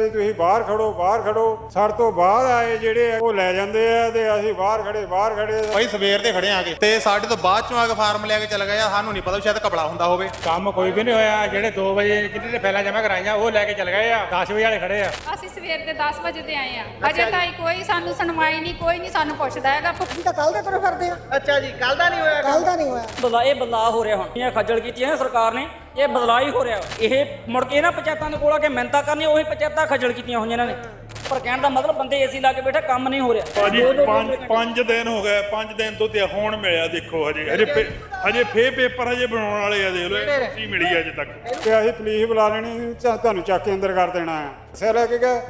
ਵੀ ਤੁਸੀਂ ਬਾਹਰ ਖੜੋ ਸਾਡੇ ਤੋਂ ਬਾਅਦ ਆਏ ਜਿਹੜੇ ਉਹ ਲੈ ਜਾਂਦੇ ਆ ਤੇ ਅਸੀਂ ਬਾਹਰ ਖੜੇ ਭਾਈ ਸਵੇਰ ਦੇ ਖੜੇ ਆਗੇ ਤੇ ਸਾਡੇ ਤੋਂ ਬਾਅਦ ਚੋਂ ਆ ਕੇ ਫਾਰਮ ਲੈ ਕੇ ਚਲੇ ਗਏ ਆ। ਸਾਨੂੰ ਨਹੀਂ ਪਤਾ ਸ਼ਾਇਦ ਘਪਲਾ ਹੁੰਦਾ ਹੋਵੇ। ਕੰਮ ਕੋਈ ਵੀ ਨਹੀਂ ਹੋਇਆ। ਜਿਹੜੇ 2 ਵਜੇ ਜਿਹਨੇ ਫੈਲਾਂ ਜਮ੍ਹਾਂ ਕਰਾਈਆਂ ਉਹ ਲੈ ਕੇ ਚਲੇ ਗਏ ਆ। 10 ਵਜੇ ਵਾਲੇ ਖੜੇ ਆ। ਅਸੀਂ ਸਵੇਰ ਦੇ 10 ਵਜੇ ਤੇ ਆਏ ਆ। ਅਜੇ ਤਾਈਂ ਕੋਈ ਸਾਨੂੰ ਸੁਣਵਾਈ ਨਹੀਂ, ਕੋਈ ਨਹੀਂ ਸਾਨੂੰ ਪੁੱਛਦਾ ਹੈਗਾ। ਅਸੀਂ ਤਾਂ ਕੱਲ ਦੇ ਤੁਰੇ ਫਿਰਦੇ ਆ। ਅੱਛਾ ਜੀ, ਕੱਲ ਦਾ ਨਹੀਂ ਹੋਇਆ? ਕੱਲ ਦਾ ਨਹੀਂ ਹੋਇਆ। ਇਹ ਬਦਲਾਅ ਹੋ ਰਿਹਾ। ਹੁਣ ਇਹ ਖੱਜਲ ਕੀਤੀ ਹੈ ਸਰਕਾਰ ਨੇ, ਇਹ ਬਦਲਾਅ ਹੀ ਹੋ ਰਿਹਾ। ਇਹ ਮੁੜ ਕੇ ਇਹਨਾਂ ਪੰਚਾਇਤਾਂ ਦੇ ਕੋਲ ਆ ਕੇ ਮਿਹਨਤਾਂ ਕਰਨੀ, ਉਹੀ ਪੰਚਾਇਤਾਂ ਖੱਜਲ ਕੀਤੀਆਂ ਹੋਈਆਂ ਇਹਨਾਂ ਨੇ। ਪਰ ਕਹਿਣ ਦਾ ਮਤਲਬ ਬੰਦੇ ਏਸੀ ਲਾ ਕੇ ਬੈਠੇ, ਕੰਮ ਨਹੀਂ ਹੋ ਰਿਹਾ। ਭਾਜੀ 5 ਦਿਨ ਹੋ ਗਏ, 5 ਦਿਨ ਤੋਂ ਤੇ ਹੁਣ ਮਿਲਿਆ। ਦੇਖੋ ਹਜੇ ਫੇਰ ਪੇਪਰ ਹਜੇ ਬਣਾਉਣ ਵਾਲੇ ਆ। ਦੇਖ ਲਓ ਕੀ ਮਿਲੀ ਅਜੇ ਤੱਕ। ਤੇ ਅਸੀਂ ਪੁਲਿਸ ਬੁਲਾ ਲੈਣੀ, ਤੁਹਾਨੂੰ ਚੱਕ ਕੇ ਅੰਦਰ ਕਰ ਦੇਣਾ ਆ। ਸਿਰ ਲੈ ਕੇ ਗਏ।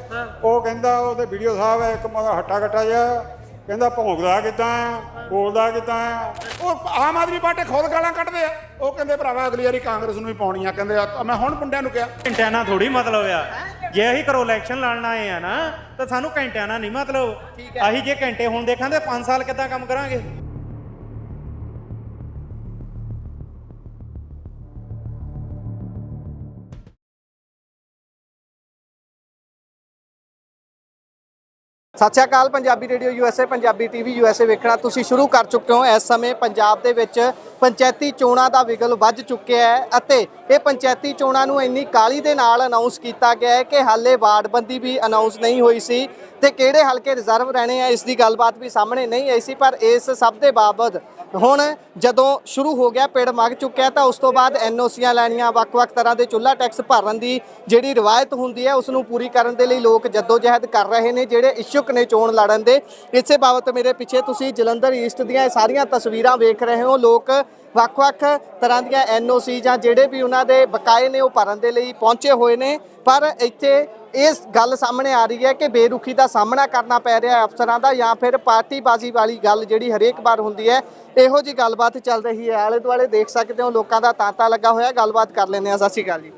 ਉਹ ਕਹਿੰਦਾ ਉਹਦੇ ਵੀਡੀਓ ਸਾਹਿਬ ਹੈ ਇੱਕ ਹੱਟਾ ਕੱਟਾ ਜਿਹਾ, ਕਹਿੰਦਾ ਭੌਂਕਦਾ ਕਿੱਦਾਂ ਆ, ਬੋਲਦਾ ਕਿੱਦਾਂ ਆ। ਉਹ ਆਮ ਆਦਮੀ ਪਾਰਟੀ ਖੁਦ ਗਾਲਾਂ ਕੱਢਦੇ ਆ। ਉਹ ਕਹਿੰਦੇ ਭਰਾਵਾ ਅਗਲੀ ਵਾਰੀ ਕਾਂਗਰਸ ਨੂੰ ਹੀ ਪਾਉਣੀ ਆ। ਕਹਿੰਦੇ ਮੈਂ ਹੁਣ ਮੁੰਡਿਆਂ ਨੂੰ ਕਿਹਾ ਘੰਟਿਆਂ ਨਾਲ ਥੋੜੀ ਮਤਲਬ ਆ। ਜੇ ਅਸੀਂ ਕਰੋ ਇਲੈਕਸ਼ਨ ਲੜਨ ਆਏ ਆ ਨਾ ਤਾਂ ਸਾਨੂੰ ਘੰਟਿਆਂ ਨਾਲ ਨਹੀਂ ਮਤਲਬ। ਅਸੀਂ ਜੇ ਘੰਟੇ ਹੁਣ ਦੇਖਾਂਗੇ 5 ਸਾਲ ਕਿੱਦਾਂ ਕੰਮ ਕਰਾਂਗੇ। Sat Shri Akal. Punjabi radio USA, Punjabi TV USA ਵੇਖਣਾ ਤੁਸੀਂ ਸ਼ੁਰੂ ਕਰ ਚੁੱਕੇ ਹੋ। ਇਸ ਸਮੇਂ ਪੰਜਾਬ ਦੇ ਵਿੱਚ ਪੰਚਾਇਤੀ ਚੋਣਾਂ ਦਾ ਵਿਗਲ ਵੱਜ ਚੁੱਕਿਆ ਹੈ ਅਤੇ ਇਹ ਪੰਚਾਇਤੀ ਚੋਣਾਂ ਨੂੰ ਇੰਨੀ ਕਾਹਲੀ ਦੇ ਨਾਲ ਅਨਾਉਂਸ ਕੀਤਾ ਗਿਆ ਹੈ ਕਿ ਹਾਲੇ ਵਾਰਡਬੰਦੀ ਵੀ ਅਨਾਉਂਸ ਨਹੀਂ ਹੋਈ ਸੀ ਤੇ ਕਿਹੜੇ ਹਲਕੇ ਰਿਜ਼ਰਵ ਰਹਿਣੇ ਆ ਇਸ ਦੀ ਗੱਲਬਾਤ ਵੀ ਸਾਹਮਣੇ ਨਹੀਂ ਆਈ ਸੀ। ਪਰ ਇਸ ਸਭ ਦੇ ਬਾਬਤ ਹੁਣ ਜਦੋਂ ਸ਼ੁਰੂ ਹੋ ਗਿਆ, ਪਿੜ ਮੱਗ ਚੁੱਕਿਆ, ਤਾਂ ਉਸ ਤੋਂ ਬਾਅਦ NOCਆਂ ਲੈਣੀਆਂ, ਵੱਖ-ਵੱਖ ਤਰ੍ਹਾਂ ਦੇ ਚੁੱਲ੍ਹਾ ਟੈਕਸ ਭਰਨ ਦੀ ਜਿਹੜੀ ਰਵਾਇਤ ਹੁੰਦੀ ਹੈ ਉਸ ਨੂੰ ਪੂਰੀ ਕਰਨ ਦੇ ਲਈ ਲੋਕ ਜਹਿਦ ਕਰ ਰਹੇ ਨੇ, ਜਿਹੜੇ ਇਛੁਕ ਨੇ ਚੋਣ ਲੜਨ ਦੇ। ਇਸੇ ਬਾਬਤ ਮੇਰੇ ਪਿੱਛੇ ਤੁਸੀਂ ਜਲੰਧਰ ਈਸਟ ਦੀਆਂ ਇਹ ਸਾਰੀਆਂ ਤਸਵੀਰਾਂ ਵੇਖ ਰਹੇ ਹੋ। ਲੋਕ ਵੱਖ-ਵੱਖ ਤਰ੍ਹਾਂ ਦੀਆਂ NOC ਜਾਂ ਜਿਹੜੇ ਵੀ ਉਹਨਾਂ ਦੇ ਬਕਾਏ ਨੇ ਉਹ ਭਰਨ ਦੇ ਲਈ ਪਹੁੰਚੇ ਹੋਏ ਨੇ। ਪਰ ਇੱਥੇ ਇਸ ਗੱਲ ਸਾਹਮਣੇ ਆ ਰਹੀ ਹੈ ਕਿ ਬੇਰੁਖੀ ਦਾ ਸਾਹਮਣਾ ਕਰਨਾ ਪੈ ਰਿਹਾ ਅਫਸਰਾਂ ਦਾ, ਜਾਂ ਫਿਰ ਪਾਰਟੀਬਾਜ਼ੀ ਵਾਲੀ ਗੱਲ ਜਿਹੜੀ ਹਰੇਕ ਵਾਰ ਹੁੰਦੀ ਹੈ, ਇਹੋ ਜੀ ਗੱਲਬਾਤ ਚੱਲ ਰਹੀ ਹੈ। ਆਲੇ ਦੁਆਲੇ ਦੇਖ ਸਕਦੇ ਹੋ ਲੋਕਾਂ ਦਾ ਤਾਂਤਾ ਲੱਗਾ ਹੋਇਆ। ਗੱਲਬਾਤ ਕਰ ਲੈਂਦੇ ਹਾਂ। ਸਤਿ ਸ਼੍ਰੀ ਅਕਾਲ ਜੀ।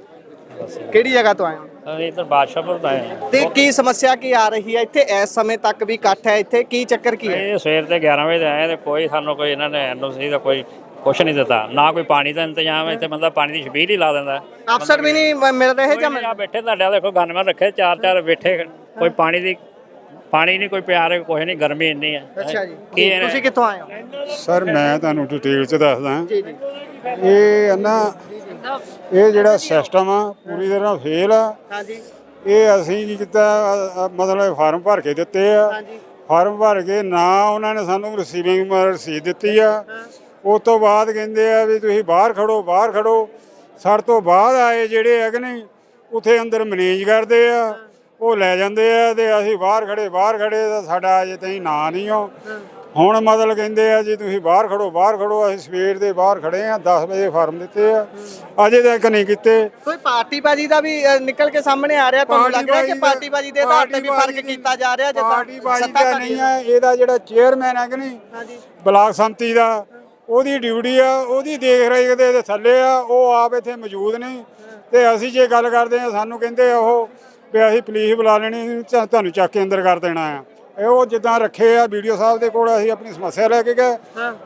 ਕਿਹੜੀ ਜਗ੍ਹਾ ਤੋਂ ਆਏ ਹੋ? ਇੱਧਰ ਬਾਦਸ਼ਾਹਪੁਰ ਤੋਂ ਆਏ ਤੇ ਕੀ ਸਮੱਸਿਆ ਕੀ ਆ ਰਹੀ ਹੈ ਇੱਥੇ? ਇਸ ਸਮੇਂ ਤੱਕ ਵੀ ਇਕੱਠ ਹੈ ਇੱਥੇ, ਕੀ ਚੱਕਰ ਕੀ ਹੈ? ਇਹ ਸਵੇਰ ਤੇ 11 ਵਜੇ ਆਏ ਤੇ ਕੋਈ ਸਾਨੂੰ ਕੋਈ ਇਹਨਾਂ ਨੇ NOC ਦਾ ਕੋਈ ਕੁਛ ਨਹੀਂ ਦਿੱਤਾ, ਨਾ ਕੋਈ ਪਾਣੀ ਦਾ ਇੰਤਜ਼ਾਮ। ਇੱਥੇ ਬੰਦਾ ਪਾਣੀ ਦੀ ਛਬੀਲ ਹੀ ਲਾ ਦਿੰਦਾ। ਅਫਸਰ ਵੀ ਨਹੀਂ ਮਿਲ ਰਹੇ ਜਾਂ ਬੈਠੇ ਤੁਹਾਡੇ ਦੇਖੋ ਗਨਮੈਨ ਰੱਖੇ 4 ਬੈਠੇ, ਕੋਈ ਪਾਣੀ ਨਹੀਂ, ਕੋਈ ਪਿਆਰ, ਕੁਛ ਨਹੀਂ। ਗਰਮੀ ਇੰਨੀ ਹੈ। ਅੱਛਾ ਜੀ, ਤੁਸੀਂ ਕਿੱਥੋਂ ਆਏ ਹੋ? ਸਰ ਮੈਂ ਤੁਹਾਨੂੰ ਡਿਟੇਲ 'ਚ ਦੱਸਦਾ। ਜੀ ਜੀ। ਇਹ ਜਿਹੜਾ ਸਿਸਟਮ ਆ ਪੂਰੀ ਤਰ੍ਹਾਂ ਫੇਲ ਆ। ਹਾਂਜੀ। ਇਹ ਅਸੀਂ ਕੀ ਕੀਤਾ, ਮਤਲਬ ਫਾਰਮ ਭਰ ਕੇ ਦਿੱਤੇ ਆ। ਫਾਰਮ ਭਰ ਕੇ ਨਾ ਉਹਨਾਂ ਨੇ ਸਾਨੂੰ ਰਿਸੀਵਿੰਗ ਰਸੀਦ ਦਿੱਤੀ ਆ। ਉਸ ਤੋਂ ਬਾਅਦ ਕਹਿੰਦੇ ਆ ਵੀ ਤੁਸੀਂ ਬਾਹਰ ਖੜੋ ਸਾਡੇ ਤੋਂ ਬਾਅਦ ਆਏ ਜਿਹੜੇ ਹੈਗੇ ਨੇ ਉੱਥੇ ਅੰਦਰ ਮੈਨੇਜ ਕਰਦੇ ਆ, ਉਹ ਲੈ ਜਾਂਦੇ ਆ ਤੇ ਅਸੀਂ ਬਾਹਰ ਖੜੇ ਤਾਂ ਸਾਡਾ ਅਜੇ ਤਾਈਂ ਨਾਂ ਨਹੀਂ ਹੋ। ਹੁਣ ਮਤਲਬ ਕਹਿੰਦੇ ਆ ਜੀ ਤੁਸੀਂ ਬਾਹਰ ਖੜੋ। ਅਸੀਂ ਸਵੇਰ ਦੇ ਬਾਹਰ ਖੜੇ ਆ, 10 ਵਜੇ ਫਾਰਮ ਦਿੱਤੇ ਆ, ਅਜੇ ਤੱਕ ਨਹੀਂ ਕੀਤੇ। ਕੋਈ ਪਾਰਟੀਬਾਜ਼ੀ ਦਾ ਵੀ ਨਿਕਲ ਕੇ ਸਾਹਮਣੇ ਆ ਰਿਹਾ? ਤੁਹਾਨੂੰ ਲੱਗ ਰਿਹਾ ਕਿ ਪਾਰਟੀਬਾਜ਼ੀ ਦੇ ਆਧਾਰ ਤੇ ਵੀ ਫਰਕ ਕੀਤਾ ਜਾ ਰਿਹਾ? ਪਾਰਟੀਬਾਜ਼ੀ ਦਾ ਨਹੀਂ ਹੈ। ਇਹਦਾ ਜਿਹੜਾ ਚੇਅਰਮੈਨ ਹੈ ਕਿ ਨਹੀਂ ਬਲਾਕ ਸੰਮਤੀ ਦਾ, ਉਹਦੀ ਡਿਊਟੀ ਆ, ਉਹਦੀ ਦੇਖ ਰੇਖ ਦੇ ਥੱਲੇ ਆ। ਉਹ ਆਪ ਇੱਥੇ ਮੌਜੂਦ ਨਹੀਂ ਤੇ ਅਸੀਂ ਜੇ ਗੱਲ ਕਰਦੇ ਆ ਸਾਨੂੰ ਕਹਿੰਦੇ ਉਹ ਵੀ ਅਸੀਂ ਪੁਲਿਸ ਬੁਲਾ ਲੈਣੀ, ਤੁਹਾਨੂੰ ਚੱਕ ਕੇ ਅੰਦਰ ਕਰ ਦੇਣਾ ਆ। ਉਹ ਜਿੱਦਾਂ ਰੱਖੇ ਆ ਵੀਡੀਓ ਸਾਹਿਬ ਦੇ ਕੋਲ, ਅਸੀਂ ਆਪਣੀ ਸਮੱਸਿਆ ਲੈ ਕੇ ਗਏ।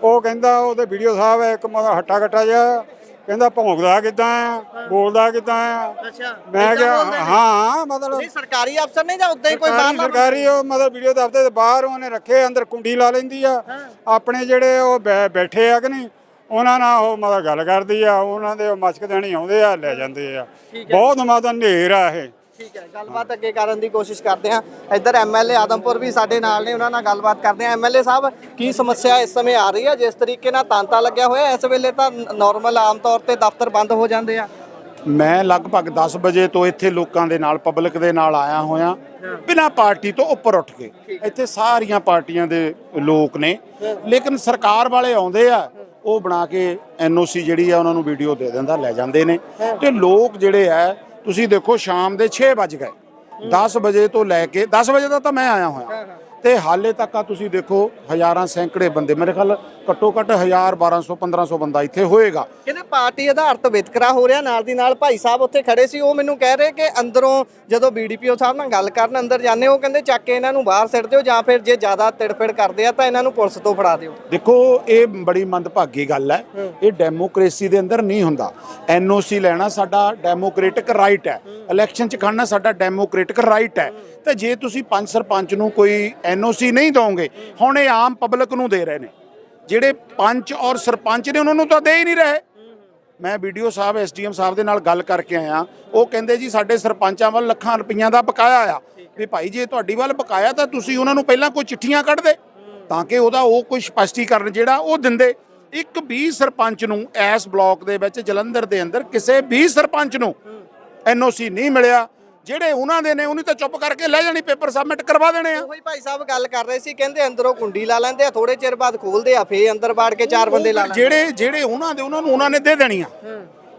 ਉਹ ਕਹਿੰਦਾ ਉਹਦੇ ਵੀਡੀਓ ਸਾਹਿਬ ਹੈ ਇੱਕ ਹੱਟਾ ਕੱਟਾ ਜਿਹਾ, ਕਹਿੰਦਾ ਭੌਂਕਦਾ ਕਿੱਦਾਂ ਆ, ਬੋਲਦਾ ਕਿੱਦਾਂ ਆ। ਮੈਂ ਕਿਹਾ ਹਾਂ ਮਤਲਬ ਸਰਕਾਰੀ ਅਫਸਰ ਨੇ ਜਾਂ ਉਦਾਂ ਹੀ ਕੋਈ ਬਾਹਰ? ਸਰਕਾਰੀ ਉਹ ਮਤਲਬ ਵੀਡੀਓ ਦਫ਼ਤਰ ਦੇ ਬਾਹਰ ਉਹਨੇ ਰੱਖੇ, ਅੰਦਰ ਕੁੰਡੀ ਲਾ ਲੈਂਦੀ ਆ। ਆਪਣੇ ਜਿਹੜੇ ਉਹ ਬੈਠੇ ਆ ਕਿ ਨਹੀਂ, ਉਹਨਾਂ ਨਾਲ ਉਹ ਮਤਲਬ ਗੱਲ ਕਰਦੀ ਆ। ਉਹਨਾਂ ਦੇ ਮਸ਼ਕ ਦੇਣੀ ਆਉਂਦੇ ਆ, ਲੈ ਜਾਂਦੇ ਆ। ਬਹੁਤ ਮਤਲਬ ਹਨੇਰ ਆ ਇਹ। ਠੀਕ ਹੈ, ਗੱਲਬਾਤ ਅੱਗੇ ਕਰਨ ਦੀ ਕੋਸ਼ਿਸ਼ ਕਰਦੇ ਹਾਂ। ਇੱਧਰ MLA ਆਦਮਪੁਰ ਵੀ ਸਾਡੇ ਨਾਲ ਨੇ, ਉਹਨਾਂ ਨਾਲ ਗੱਲਬਾਤ ਕਰਦੇ ਹਾਂ। MLA ਸਾਹਿਬ, ਕੀ ਸਮੱਸਿਆ ਇਸ ਸਮੇਂ ਆ ਰਹੀ ਹੈ? ਜਿਸ ਤਰੀਕੇ ਨਾਲ ਤਾਂਤਾ ਲੱਗਿਆ ਹੋਇਆ, ਇਸ ਵੇਲੇ ਤਾਂ ਨਾਰਮਲ ਆਮ ਤੌਰ ਤੇ ਦਫ਼ਤਰ ਬੰਦ ਹੋ ਜਾਂਦੇ ਆ। ਮੈਂ ਲਗਭਗ 10 ਵਜੇ ਤੋਂ ਇੱਥੇ ਲੋਕਾਂ ਦੇ ਨਾਲ, ਪਬਲਿਕ ਦੇ ਨਾਲ ਆਇਆ ਹੋਇਆ, ਬਿਨਾਂ ਪਾਰਟੀ ਤੋਂ ਉੱਪਰ ਉੱਠ ਕੇ। ਇੱਥੇ ਸਾਰੀਆਂ ਪਾਰਟੀਆਂ ਦੇ ਲੋਕ ਨੇ, ਲੇਕਿਨ ਸਰਕਾਰ ਵਾਲੇ ਆਉਂਦੇ ਆ, ਉਹ ਬਣਾ ਕੇ NOC ਜਿਹੜੀ ਆ ਉਹਨਾਂ ਨੂੰ ਵੀਡੀਓ ਦੇ ਦਿੰਦਾ, ਲੈ ਜਾਂਦੇ ਨੇ। ਤੇ ਲੋਕ ਜਿਹੜੇ ਆ ਤੁਸੀਂ ਦੇਖੋ ਸ਼ਾਮ ਦੇ 6 ਵੱਜ ਗਏ, 10 ਵਜੇ ਤੋਂ ਲੈ ਕੇ 10 ਵਜੇ ਦਾ ਤਾਂ ਮੈਂ ਆਇਆ ਹੋਇਆ, ਤੇ ਹਾਲੇ ਤੱਕ ਆ ਤੁਸੀਂ ਦੇਖੋ ਹਜ਼ਾਰਾਂ ਸੈਂਕੜੇ ਬੰਦੇ, ਮੇਰੇ ਖਿਆਲ ਘੱਟੋ ਘੱਟ 1000 1200 1500 ਬੰਦਾ ਇੱਥੇ ਹੋਏਗਾ। ਕਹਿੰਦੇ ਪਾਰਟੀ ਆਧਾਰਿਤ ਵਿਤਕਰਾ ਹੋ ਰਿਹਾ। ਨਾਲ ਦੀ ਨਾਲ ਭਾਈ ਸਾਹਿਬ ਉੱਥੇ ਖੜੇ ਸੀ, ਉਹ ਮੈਨੂੰ ਕਹਿ ਰਹੇ ਕਿ ਅੰਦਰੋਂ ਜਦੋਂ BDPO ਸਾਹਿਬ ਨਾਲ ਗੱਲ ਕਰਨ ਅੰਦਰ ਜਾਂਦੇ, ਉਹ ਕਹਿੰਦੇ ਚੱਕ ਕੇ ਇਹਨਾਂ ਨੂੰ ਬਾਹਰ ਸਿੱਟ ਦਿਓ ਜਾਂ ਫਿਰ ਜੇ ਜ਼ਿਆਦਾ ਤਿੜਫਿੜ ਕਰਦੇ ਆ ਤਾਂ ਇਹਨਾਂ ਨੂੰ ਪੁਲਿਸ ਤੋਂ ਫੜਾ ਦਿਓ। ਦੇਖੋ ਇਹ ਬੜੀ ਮੰਦਭਾਗੀ ਗੱਲ ਹੈ, ਇਹ ਡੈਮੋਕ੍ਰੇਸੀ ਦੇ ਅੰਦਰ ਨਹੀਂ ਹੁੰਦਾ। NOC ਲੈਣਾ ਸਾਡਾ ਡੈਮੋਕ੍ਰੈਟਿਕ ਰਾਈਟ ਹੈ, ਇਲੈਕਸ਼ਨ 'ਚ ਖੜਨਾ ਸਾਡਾ ਡੈਮੋਕ੍ਰੈਟਿਕ ਰਾਈਟ ਹੈ। ਤੇ ਜੇ ਤੁਸੀਂ 5 ਸਰਪੰਚ ਨੂੰ ਕੋਈ NOC ਨਹੀਂ ਦੋਗੇ, ਹੁਣ ਇਹ ਆਮ ਪਬਲਿਕ ਨੂੰ ਦੇ ਰਹੇ ਨੇ, ਜਿਹੜੇ ਪੰਚ ਔਰ ਸਰਪੰਚ ਨੇ ਉਹਨਾਂ ਨੂੰ ਤਾਂ ਦੇ ਹੀ ਨਹੀਂ ਰਹੇ। ਮੈਂ BDO ਸਾਹਿਬ SDM ਸਾਹਿਬ ਦੇ ਨਾਲ ਗੱਲ ਕਰਕੇ ਆਇਆ, ਉਹ ਕਹਿੰਦੇ ਜੀ ਸਾਡੇ ਸਰਪੰਚਾਂ ਵੱਲ ਲੱਖਾਂ ਰੁਪਈਆਂ ਦਾ ਬਕਾਇਆ ਆ, ਵੀ ਭਾਈ ਜੇ ਤੁਹਾਡੀ ਵੱਲ ਬਕਾਇਆ ਤਾਂ ਤੁਸੀਂ ਉਹਨਾਂ ਨੂੰ ਪਹਿਲਾਂ ਕੋਈ ਚਿੱਠੀਆਂ ਕੱਢ ਦੇ ਤਾਂ ਕਿ ਉਹਦਾ ਉਹ ਕੋਈ ਸਪਸ਼ਟੀਕਰਨ ਜਿਹੜਾ ਉਹ ਦਿੰਦੇ। ਇੱਕ ਵੀ ਸਰਪੰਚ ਨੂੰ ਇਸ ਬਲਾਕ ਦੇ ਵਿੱਚ ਜਲੰਧਰ ਦੇ ਅੰਦਰ ਕਿਸੇ ਵੀ ਸਰਪੰਚ ਨੂੰ NOC ਨਹੀਂ ਮਿਲਿਆ। ਜਿਹੜੇ ਉਹਨਾਂ ਦੇ ਨੇ ਉਹਨੂੰ ਤਾਂ ਚੁੱਪ ਕਰਕੇ ਲੈ ਜਾਣੀ, ਪੇਪਰ ਸਬਮਿਟ ਕਰਵਾ ਦੇਣੇ ਆ। ਉਹੀ ਭਾਈ ਸਾਹਿਬ ਗੱਲ ਕਰ ਰਹੇ ਸੀ, ਕਹਿੰਦੇ ਅੰਦਰੋਂ ਕੁੰਡੀ ਲਾ ਲੈਂਦੇ ਆ, ਥੋੜੇ ਚਿਰ ਬਾਅਦ ਖੋਲਦੇ ਆ, ਫੇਰ ਅੰਦਰ ਬਾੜ ਕੇ 4 ਬੰਦੇ ਲਾ ਲੈਂਦੇ। ਜਿਹੜੇ ਉਹਨਾਂ ਦੇ ਉਹਨਾਂ ਨੇ ਦੇ ਦੇਣੀਆਂ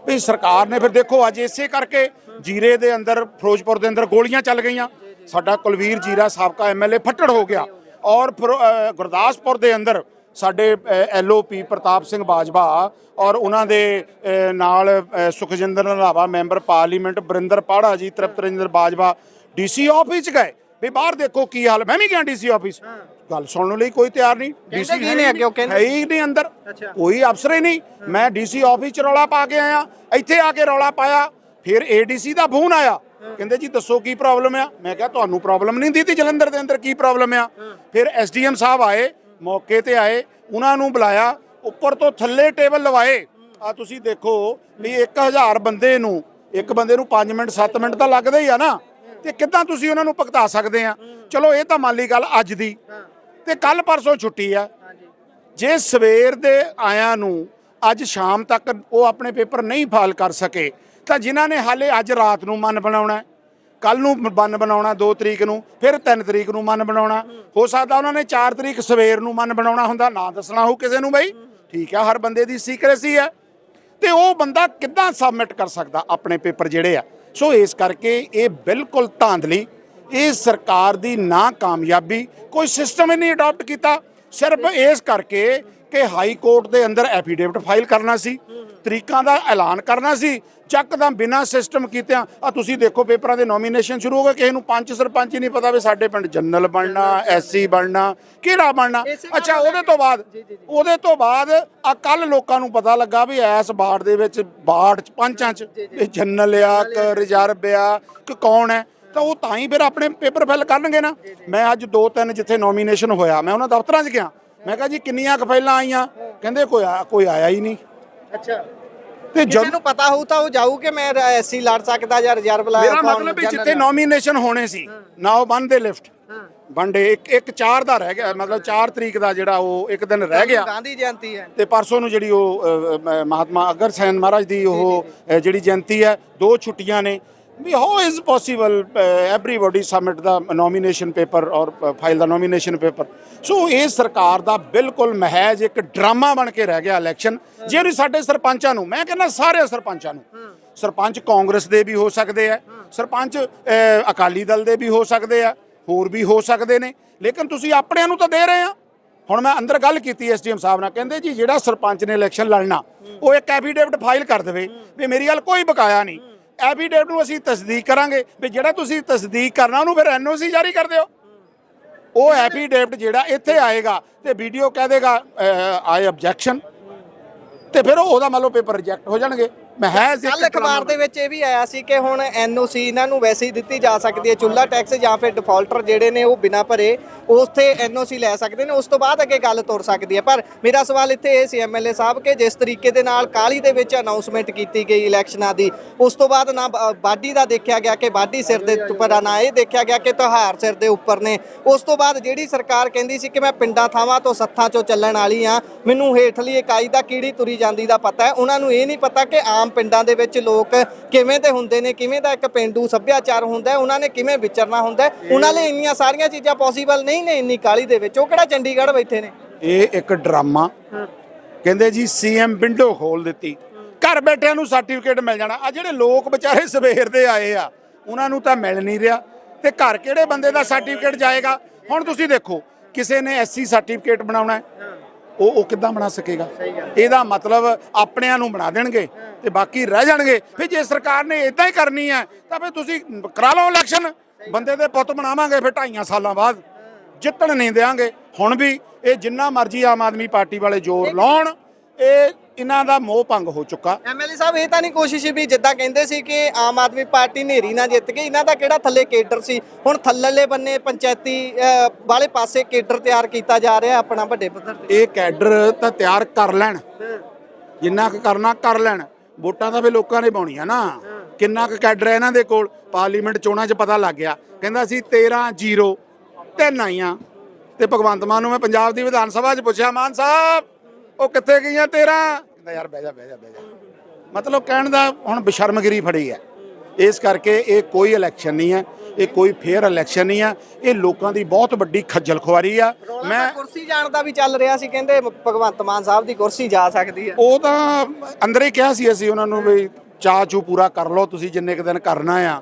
ਵੀ ਸਰਕਾਰ ਨੇ। ਫਿਰ ਦੇਖੋ ਅੱਜ ਇਸੇ ਕਰਕੇ ਜੀਰੇ ਦੇ ਅੰਦਰ, ਫਿਰੋਜ਼ਪੁਰ ਦੇ ਅੰਦਰ ਗੋਲੀਆਂ ਚੱਲ ਗਈਆਂ। ਸਾਡਾ ਕੁਲਵੀਰ ਜੀਰਾ ਸਾਬਕਾ MLA ਫੱਟੜ ਹੋ ਗਿਆ, ਔਰ ਗੁਰਦਾਸਪੁਰ ਦੇ ਅੰਦਰ ਸਾਡੇ LOP ਪ੍ਰਤਾਪ ਸਿੰਘ ਬਾਜਵਾ ਔਰ ਉਹਨਾਂ ਦੇ ਨਾਲ ਸੁਖਜਿੰਦਰ ਰੰਧਾਵਾ ਮੈਂਬਰ ਪਾਰਲੀਮੈਂਟ, ਬਰਿੰਦਰ ਪਾੜਾ ਜੀ, ਤ੍ਰਿਪਤ ਰੰਜਨ ਬਾਜਵਾ DC ਆਫਿਸ ਗਏ ਵੀ ਬਾਹਰ ਦੇਖੋ ਕੀ ਹਾਲ। ਮੈਂ ਵੀ ਗਿਆ DC ਆਫਿਸ, ਗੱਲ ਸੁਣਨ ਲਈ ਕੋਈ ਤਿਆਰ ਨਹੀਂ। DC ਹੈ ਹੀ ਨਹੀਂ ਅੰਦਰ, ਕੋਈ ਅਫਸਰ ਹੀ ਨਹੀਂ। ਮੈਂ DC ਆਫਿਸ 'ਚ ਰੌਲਾ ਪਾ ਕੇ ਆਇਆ, ਇੱਥੇ ਆ ਕੇ ਰੌਲਾ ਪਾਇਆ, ਫਿਰ ADC ਦਾ ਫੋਨ ਆਇਆ, ਕਹਿੰਦੇ ਜੀ ਦੱਸੋ ਕੀ ਪ੍ਰੋਬਲਮ ਆ। ਮੈਂ ਕਿਹਾ ਤੁਹਾਨੂੰ ਪ੍ਰੋਬਲਮ ਨਹੀਂ ਦਿੱਤੀ ਜਲੰਧਰ ਦੇ ਅੰਦਰ ਕੀ ਪ੍ਰੋਬਲਮ ਆ। ਫਿਰ SDM ਸਾਹਿਬ ਆਏ, ਮੌਕੇ ਤੇ ਆਏ, ਉਹਨਾਂ ਨੂੰ ਬੁਲਾਇਆ, ਉੱਪਰ ਤੋਂ ਥੱਲੇ ਟੇਬਲ ਲਵਾਏ। ਆ ਤੁਸੀਂ ਦੇਖੋ ਵੀ 1000 ਬੰਦੇ ਨੂੰ, ਇੱਕ ਬੰਦੇ ਨੂੰ 5 ਮਿੰਟ 7 ਮਿੰਟ ਤਾਂ ਲੱਗਦੇ ਹੀ ਆ ਨਾ, ਤੇ ਕਿੱਦਾਂ ਤੁਸੀਂ ਉਹਨਾਂ ਨੂੰ ਭੁਗਤਾ ਸਕਦੇ ਆ। ਚਲੋ ਇਹ ਤਾਂ ਮੰਨ ਲਈ ਗੱਲ ਅੱਜ ਦੀ, ਤੇ ਕੱਲ ਪਰਸੋਂ ਛੁੱਟੀ ਆ। ਜੇ ਸਵੇਰ ਦੇ ਆਇਆਂ ਨੂੰ ਅੱਜ ਸ਼ਾਮ ਤੱਕ ਉਹ ਆਪਣੇ ਪੇਪਰ ਨਹੀਂ ਫਾਈਲ ਕਰ ਸਕੇ, ਤਾਂ ਜਿਨ੍ਹਾਂ ਨੇ ਹਾਲੇ ਅੱਜ ਰਾਤ ਨੂੰ ਮਨ ਬਣਾਉਣਾ, ਕੱਲ ਨੂੰ ਮਨ ਬਣਾਉਣਾ 2 ਤਰੀਕ ਨੂੰ, ਫਿਰ 3 ਤਰੀਕ ਨੂੰ ਮਨ ਬਣਾਉਣਾ, ਹੋ ਸਕਦਾ ਉਹਨਾਂ ਨੇ 4 ਤਰੀਕ ਸਵੇਰ ਨੂੰ ਮਨ ਬਣਾਉਣਾ ਹੁੰਦਾ, ਨਾ ਦੱਸਣਾ ਹੋ ਕਿਸੇ ਨੂੰ। ਬਈ ਠੀਕ ਆ, ਹਰ ਬੰਦੇ ਦੀ ਸੀਕ੍ਰੇਸੀ ਹੈ, ਤੇ ਉਹ ਬੰਦਾ ਕਿੱਦਾਂ ਸਬਮਿਟ ਕਰ ਸਕਦਾ ਆਪਣੇ ਪੇਪਰ ਜਿਹੜੇ ਆ। ਸੋ ਇਸ ਕਰਕੇ ਇਹ ਬਿਲਕੁਲ ਧਾਂਦਲੀ, ਇਹ ਸਰਕਾਰ ਦੀ ਨਾਕਾਮਯਾਬੀ। ਕੋਈ ਸਿਸਟਮ ਹੀ ਨਹੀਂ ਅਡਾਪਟ ਕੀਤਾ, ਸਿਰਫ ਇਸ ਕਰਕੇ ਕਿ ਹਾਈ ਕੋਰਟ ਦੇ ਅੰਦਰ ਐਫੀਡੇਵਿਟ ਫਾਈਲ ਕਰਨਾ ਸੀ, ਤਰੀਕਾਂ ਦਾ ਐਲਾਨ ਕਰਨਾ ਸੀ, ਚੱਕਦਮ ਬਿਨਾਂ ਸਿਸਟਮ ਕੀਤਿਆਂ। ਆ ਤੁਸੀਂ ਦੇਖੋ ਪੇਪਰਾਂ ਦੇ ਨੋਮੀਨੇਸ਼ਨ ਸ਼ੁਰੂ ਹੋ ਗਏ, ਕਿਸੇ ਨੂੰ ਪੰਚ ਸਰਪੰਚ ਹੀ ਨਹੀਂ ਪਤਾ ਵੀ ਸਾਡੇ ਪਿੰਡ ਜਨਰਲ ਬਣਨਾ, SC ਬਣਨਾ, ਕਿਹੜਾ ਬਣਨਾ। ਅੱਛਾ, ਉਹਦੇ ਤੋਂ ਬਾਅਦ ਆ ਕੱਲ ਲੋਕਾਂ ਨੂੰ ਪਤਾ ਲੱਗਾ ਵੀ ਇਸ ਵਾਰਡ ਦੇ ਵਿੱਚ ਪੰਚਾਂ 'ਚ ਜਨਰਲ ਆ ਕਿ ਰਿਜ਼ਰਵ ਆ ਕਿ ਕੌਣ ਹੈ, ਤਾਂ ਉਹ ਤਾਂ ਹੀ ਫਿਰ ਆਪਣੇ ਪੇਪਰ ਫਿਲ ਕਰਨਗੇ ਨਾ। ਮੈਂ ਅੱਜ 2-3 ਜਿੱਥੇ ਨੋਮੀਨੇਸ਼ਨ ਹੋਇਆ, ਮੈਂ ਉਹਨਾਂ ਦਫ਼ਤਰਾਂ 'ਚ ਗਿਆ, ਮੈਂ ਕਿਹਾ ਜੀ ਕਿੰਨੀਆਂ ਕੁ ਫਾਈਲਾਂ ਆਈਆਂ, ਕਹਿੰਦੇ ਕੋਈ ਆਇਆ ਹੀ ਨਹੀਂ। ਅੱਛਾ, ਤੇ ਕਿਸੇ ਨੂੰ ਪਤਾ ਹੋਊ ਤਾਂ ਉਹ ਜਾਊ ਕਿ ਮੈਂ SC ਲੜ ਸਕਦਾ ਜਾਂ ਰਿਜ਼ਰਵ ਲਾ। ਮੇਰਾ ਮਤਲਬ ਵੀ ਜਿੱਥੇ ਨੋਮੀਨੇਸ਼ਨ ਹੋਣੇ ਸੀ ਨਾ, ਉਹ ਬੰਦ ਦੇ ਲਿਫਟ ਵਨਡੇ ਇੱਕ 4 ਦਾ ਰਹਿ ਗਿਆ, ਮਤਲਬ 4 ਤਰੀਕ ਦਾ ਜਿਹੜਾ ਉਹ ਇੱਕ ਦਿਨ ਰਹਿ ਗਿਆ। ਗਾਂਧੀ ਜਯੰਤੀ ਹੈ, ਤੇ ਪਰਸੋਂ ਨੂੰ ਜਿਹੜੀ ਉਹ ਮਹਾਤਮਾ ਅਗਰਸੈਨ ਮਹਾਰਾਜ ਦੀ ਉਹ ਜਿਹੜੀ ਜਯੰਤੀ ਹੈ, 2 ਛੁੱਟੀਆਂ ਨੇ। We how is possible everybody submit ਦਾ ਨੋਮੀਨੇਸ਼ਨ ਪੇਪਰ ਔਰ ਫਾਈਲ ਦਾ ਨੋਮੀਨੇਸ਼ਨ ਪੇਪਰ। ਸੋ ਇਹ ਸਰਕਾਰ ਦਾ ਬਿਲਕੁਲ ਮਹਿਜ਼ ਇੱਕ ਡਰਾਮਾ ਬਣ ਕੇ ਰਹਿ ਗਿਆ ਇਲੈਕਸ਼ਨ। ਜੇ ਸਾਡੇ ਸਰਪੰਚਾਂ ਨੂੰ, ਮੈਂ ਕਹਿੰਦਾ ਸਾਰੇ ਸਰਪੰਚਾਂ ਨੂੰ, ਸਰਪੰਚ ਕਾਂਗਰਸ ਦੇ ਵੀ ਹੋ ਸਕਦੇ ਆ, ਸਰਪੰਚ ਅਕਾਲੀ ਦਲ ਦੇ ਵੀ ਹੋ ਸਕਦੇ ਆ, ਹੋਰ ਵੀ ਹੋ ਸਕਦੇ ਨੇ, ਲੇਕਿਨ ਤੁਸੀਂ ਆਪਣਿਆਂ ਨੂੰ ਤਾਂ ਦੇ ਰਹੇ ਆ। ਹੁਣ ਮੈਂ ਅੰਦਰ ਗੱਲ ਕੀਤੀ SDM ਸਾਹਿਬ ਨਾਲ, ਕਹਿੰਦੇ ਜੀ ਜਿਹੜਾ ਸਰਪੰਚ ਨੇ ਇਲੈਕਸ਼ਨ ਲੜਨਾ ਉਹ ਇੱਕ ਐਫੀਡੇਵਿਟ ਫਾਈਲ ਕਰ ਦੇਵੇ ਵੀ ਮੇਰੀ ਗੱਲ ਕੋਈ ਬਕਾਇਆ ਨਹੀਂ। ਐਫੀਡੇਵਿਟ ਨੂੰ ਅਸੀਂ ਤਸਦੀਕ ਕਰਾਂਗੇ, ਵੀ ਜਿਹੜਾ ਤੁਸੀਂ ਤਸਦੀਕ ਕਰਨਾ ਉਹਨੂੰ ਫਿਰ NOC ਜਾਰੀ ਕਰ ਦਿਓ। ਉਹ ਐਫੀਡੇਵਿਟ ਜਿਹੜਾ ਇੱਥੇ ਆਏਗਾ ਤੇ BDO ਕਹਿ ਦੇਗਾ ਆਈ ਆਬਜੈਕਸ਼ਨ, ਤੇ ਫਿਰ ਉਹਦਾ ਮੰਨ ਲਓ ਪੇਪਰ ਰਿਜੈਕਟ ਹੋ ਜਾਣਗੇ। ਕੱਲ ਅਖਬਾਰ ਦੇ ਵਿੱਚ ਇਹ ਵੀ ਆਇਆ ਸੀ ਕਿ ਹੁਣ NOC ਇਹਨਾਂ ਨੂੰ ਵੈਸੇ ਹੀ ਦਿੱਤੀ ਜਾ ਸਕਦੀ ਹੈ, ਚੁੱਲਾ ਟੈਕਸ ਜਾਂ ਫਿਰ ਡਿਫਾਲਟਰ ਜਿਹੜੇ ਨੇ ਉਹ ਬਿਨਾਂ ਭਰੇ ਉੱਥੇ NOC ਲੈ ਸਕਦੇ ਨੇ, ਉਸ ਤੋਂ ਬਾਅਦ ਅੱਗੇ ਗੱਲ ਤੁਰ ਸਕਦੀ ਹੈ। ਪਰ ਮੇਰਾ ਸਵਾਲ ਇੱਥੇ ਇਹ ਸੀ MLA ਸਾਹਿਬ ਕਿ ਜਿਸ ਤਰੀਕੇ ਦੇ ਨਾਲ ਕਾਹਲੀ ਦੇ ਵਿੱਚ ਅਨਾਉਂਸਮੈਂਟ ਕੀਤੀ ਗਈ ਇਲੈਕਸ਼ਨਾਂ ਦੀ, ਉਸ ਤੋਂ ਬਾਅਦ ਨਾ ਬਾਡੀ ਦਾ ਦੇਖਿਆ ਗਿਆ ਕਿ ਬਾਡੀ ਸਿਰ ਦੇ ਉੱਪਰ ਆ, ਨਾ ਇਹ ਦੇਖਿਆ ਗਿਆ ਕਿ ਤਿਉਹਾਰ ਸਿਰ ਦੇ ਉੱਪਰ ਨੇ। ਉਸ ਤੋਂ ਬਾਅਦ ਜਿਹੜੀ ਸਰਕਾਰ ਕਹਿੰਦੀ ਸੀ ਕਿ ਮੈਂ ਪਿੰਡਾਂ ਥਾਵਾਂ ਤੋਂ ਸੱਥਾਂ 'ਚੋਂ ਚੱਲਣ ਵਾਲੀ ਹਾਂ, ਮੈਨੂੰ ਹੇਠਲੀ ਇਕਾਈ ਦਾ ਕੀੜੀ ਤੁਰੀ ਜਾਂਦੀ ਦਾ ਪਤਾ ਹੈ, ਉਹਨਾਂ ਨੂੰ ਇਹ ਨਹੀਂ ਪਤਾ ਕਿ ਆਮ ਪਿੰਡਾਂ ਦੇ ਵਿੱਚ ਲੋਕ ਕਿਵੇਂ ਦੇ ਹੁੰਦੇ ਨੇ, ਕਿਵੇਂ ਦਾ ਇੱਕ ਪਿੰਡੂ ਸੱਭਿਆਚਾਰ ਹੁੰਦਾ, ਉਹਨਾਂ ਨੇ ਕਿਵੇਂ ਵਿਚਰਨਾ ਹੁੰਦਾ। ਉਹਨਾਂ ਲਈ ਇੰਨੀਆਂ ਸਾਰੀਆਂ ਚੀਜ਼ਾਂ ਪੋਸੀਬਲ ਨਹੀਂ ਨੇ ਇੰਨੀ ਕਾਹਲੀ ਦੇ ਵਿੱਚ। ਉਹ ਕਿਹੜਾ ਚੰਡੀਗੜ੍ਹ ਬੈਠੇ ਨੇ। ਇਹ ਇੱਕ ਡਰਾਮਾ, ਕਹਿੰਦੇ ਜੀ CM ਵਿੰਡੋ ਖੋਲ ਦਿੱਤੀ, ਘਰ ਬੈਠਿਆਂ ਨੂੰ ਸਰਟੀਫਿਕੇਟ ਮਿਲ ਜਾਣਾ। ਆ ਜਿਹੜੇ ਲੋਕ ਵਿਚਾਰੇ ਸਵੇਰ ਦੇ ਆਏ ਆ ਉਹਨਾਂ ਨੂੰ ਤਾਂ ਮਿਲ ਨਹੀਂ ਰਿਹਾ, ਤੇ ਘਰ ਕਿਹੜੇ ਬੰਦੇ ਦਾ ਸਰਟੀਫਿਕੇਟ ਜਾਏਗਾ। ਹੁਣ ਤੁਸੀਂ ਦੇਖੋ ਕਿਸੇ ਨੇ ਐਸਸੀ ਸਰਟੀਫਿਕੇਟ ਬਣਾਉਣਾ ਹੈ, ਉਹ ਕਿੱਦਾਂ ਬਣਾ ਸਕੇਗਾ? ਇਹਦਾ ਮਤਲਬ ਆਪਣਿਆਂ ਨੂੰ ਬਣਾ ਦੇਣਗੇ ਤੇ ਬਾਕੀ ਰਹਿ ਜਾਣਗੇ। ਫਿਰ ਜੇ ਸਰਕਾਰ ਨੇ ਇਦਾਂ ਹੀ ਕਰਨੀ ਹੈ ਤਾਂ ਫਿਰ ਤੁਸੀਂ ਕਰਾ ਲਓ ਇਲੈਕਸ਼ਨ, ਬੰਦੇ ਦੇ ਪੁੱਤ ਬਣਾਵਾਂਗੇ, ਫਿਰ 2.5 ਸਾਲਾਂ ਬਾਅਦ ਜਿੱਤਣ ਨਹੀਂ ਦੇਵਾਂਗੇ। ਹੁਣ ਵੀ ਇਹ ਜਿੰਨਾ ਮਰਜ਼ੀ ਆਮ ਆਦਮੀ ਪਾਰਟੀ ਵਾਲੇ ਜ਼ੋਰ ਲਾਉਣ, ਇਹ ਇਹਨਾਂ ਦਾ ਮੋਹ ਭੰਗ ਹੋ ਚੁੱਕਾ। ਐਮਐਲਏ ਸਾਹਿਬ ਇਹ ਤਾਂ ਨਹੀਂ ਕੋਸ਼ਿਸ਼ ਵੀ ਜਿੱਦਾਂ ਕਹਿੰਦੇ ਸੀ ਕਿ ਆਮ ਆਦਮੀ ਪਾਰਟੀ ਨੇਰੀ ਨਾਲ ਜਿੱਤ ਗਈ, ਇਹਨਾਂ ਦਾ ਕਿਹੜਾ ਥੱਲੇ ਕੇਡਰ ਸੀ, ਹੁਣ ਥੱਲੇਲੇ ਬੰਨੇ ਪੰਚਾਇਤੀ ਵਾਲੇ ਪਾਸੇ ਕੇਡਰ ਤਿਆਰ ਕੀਤਾ ਜਾ ਰਿਹਾ ਆਪਣਾ ਵੱਡੇ ਪੱਧਰ ਤੇ। ਇਹ ਕੈਡਰ ਤਾਂ ਤਿਆਰ ਕਰ ਲੈਣ, ਜਿੰਨਾ ਕੁ ਕਰਨਾ ਕਰ ਲੈਣ, ਵੋਟਾਂ ਤਾਂ ਫਿਰ ਲੋਕਾਂ ਨੇ ਪਾਉਣੀਆਂ ਨਾ। ਕਿੰਨਾ ਕੁ ਕੈਡਰ ਹੈ ਇਹਨਾਂ ਦੇ ਕੋਲ? ਪਾਰਲੀਮੈਂਟ ਚੋਣਾਂ 'ਚ ਪਤਾ ਲੱਗ ਗਿਆ, ਕਹਿੰਦਾ ਸੀ 13-0 3 ਆਈਆਂ। ਤੇ ਭਗਵੰਤ ਮਾਨ ਨੂੰ ਮੈਂ ਪੰਜਾਬ ਦੀ ਵਿਧਾਨ ਸਭਾ 'ਚ ਪੁੱਛਿਆ, ਮਾਨ ਸਾਹਿਬ ਉਹ ਕਿੱਥੇ ਗਈਆਂ 13? ਕਹਿੰਦਾ ਯਾਰ ਬਹਿ ਜਾ। ਮਤਲਬ ਕਹਿਣ ਦਾ ਹੁਣ ਬੇਸ਼ਰਮਗਿਰੀ ਫੜੀ ਹੈ। ਇਸ ਕਰਕੇ ਇਹ ਕੋਈ ਇਲੈਕਸ਼ਨ ਨਹੀਂ ਹੈ, ਇਹ ਕੋਈ ਫੇਅਰ ਇਲੈਕਸ਼ਨ ਨਹੀਂ ਹੈ, ਇਹ ਲੋਕਾਂ ਦੀ ਬਹੁਤ ਵੱਡੀ ਖੱਜਲ ਖੁਆਰੀ ਆ। ਮੈਂ ਕੁਰਸੀ ਜਾਣ ਦਾ ਵੀ ਚੱਲ ਰਿਹਾ ਸੀ, ਕਹਿੰਦੇ ਭਗਵੰਤ ਮਾਨ ਸਾਹਿਬ ਦੀ ਕੁਰਸੀ ਜਾ ਸਕਦੀ ਹੈ। ਉਹ ਤਾਂ ਅੰਦਰ ਹੀ ਕਿਹਾ ਸੀ ਅਸੀਂ ਉਹਨਾਂ ਨੂੰ ਵੀ ਚਾਅ ਚੂ ਪੂਰਾ ਕਰ ਲਓ ਤੁਸੀਂ ਜਿੰਨੇ ਕੁ ਦਿਨ ਕਰਨਾ ਆ,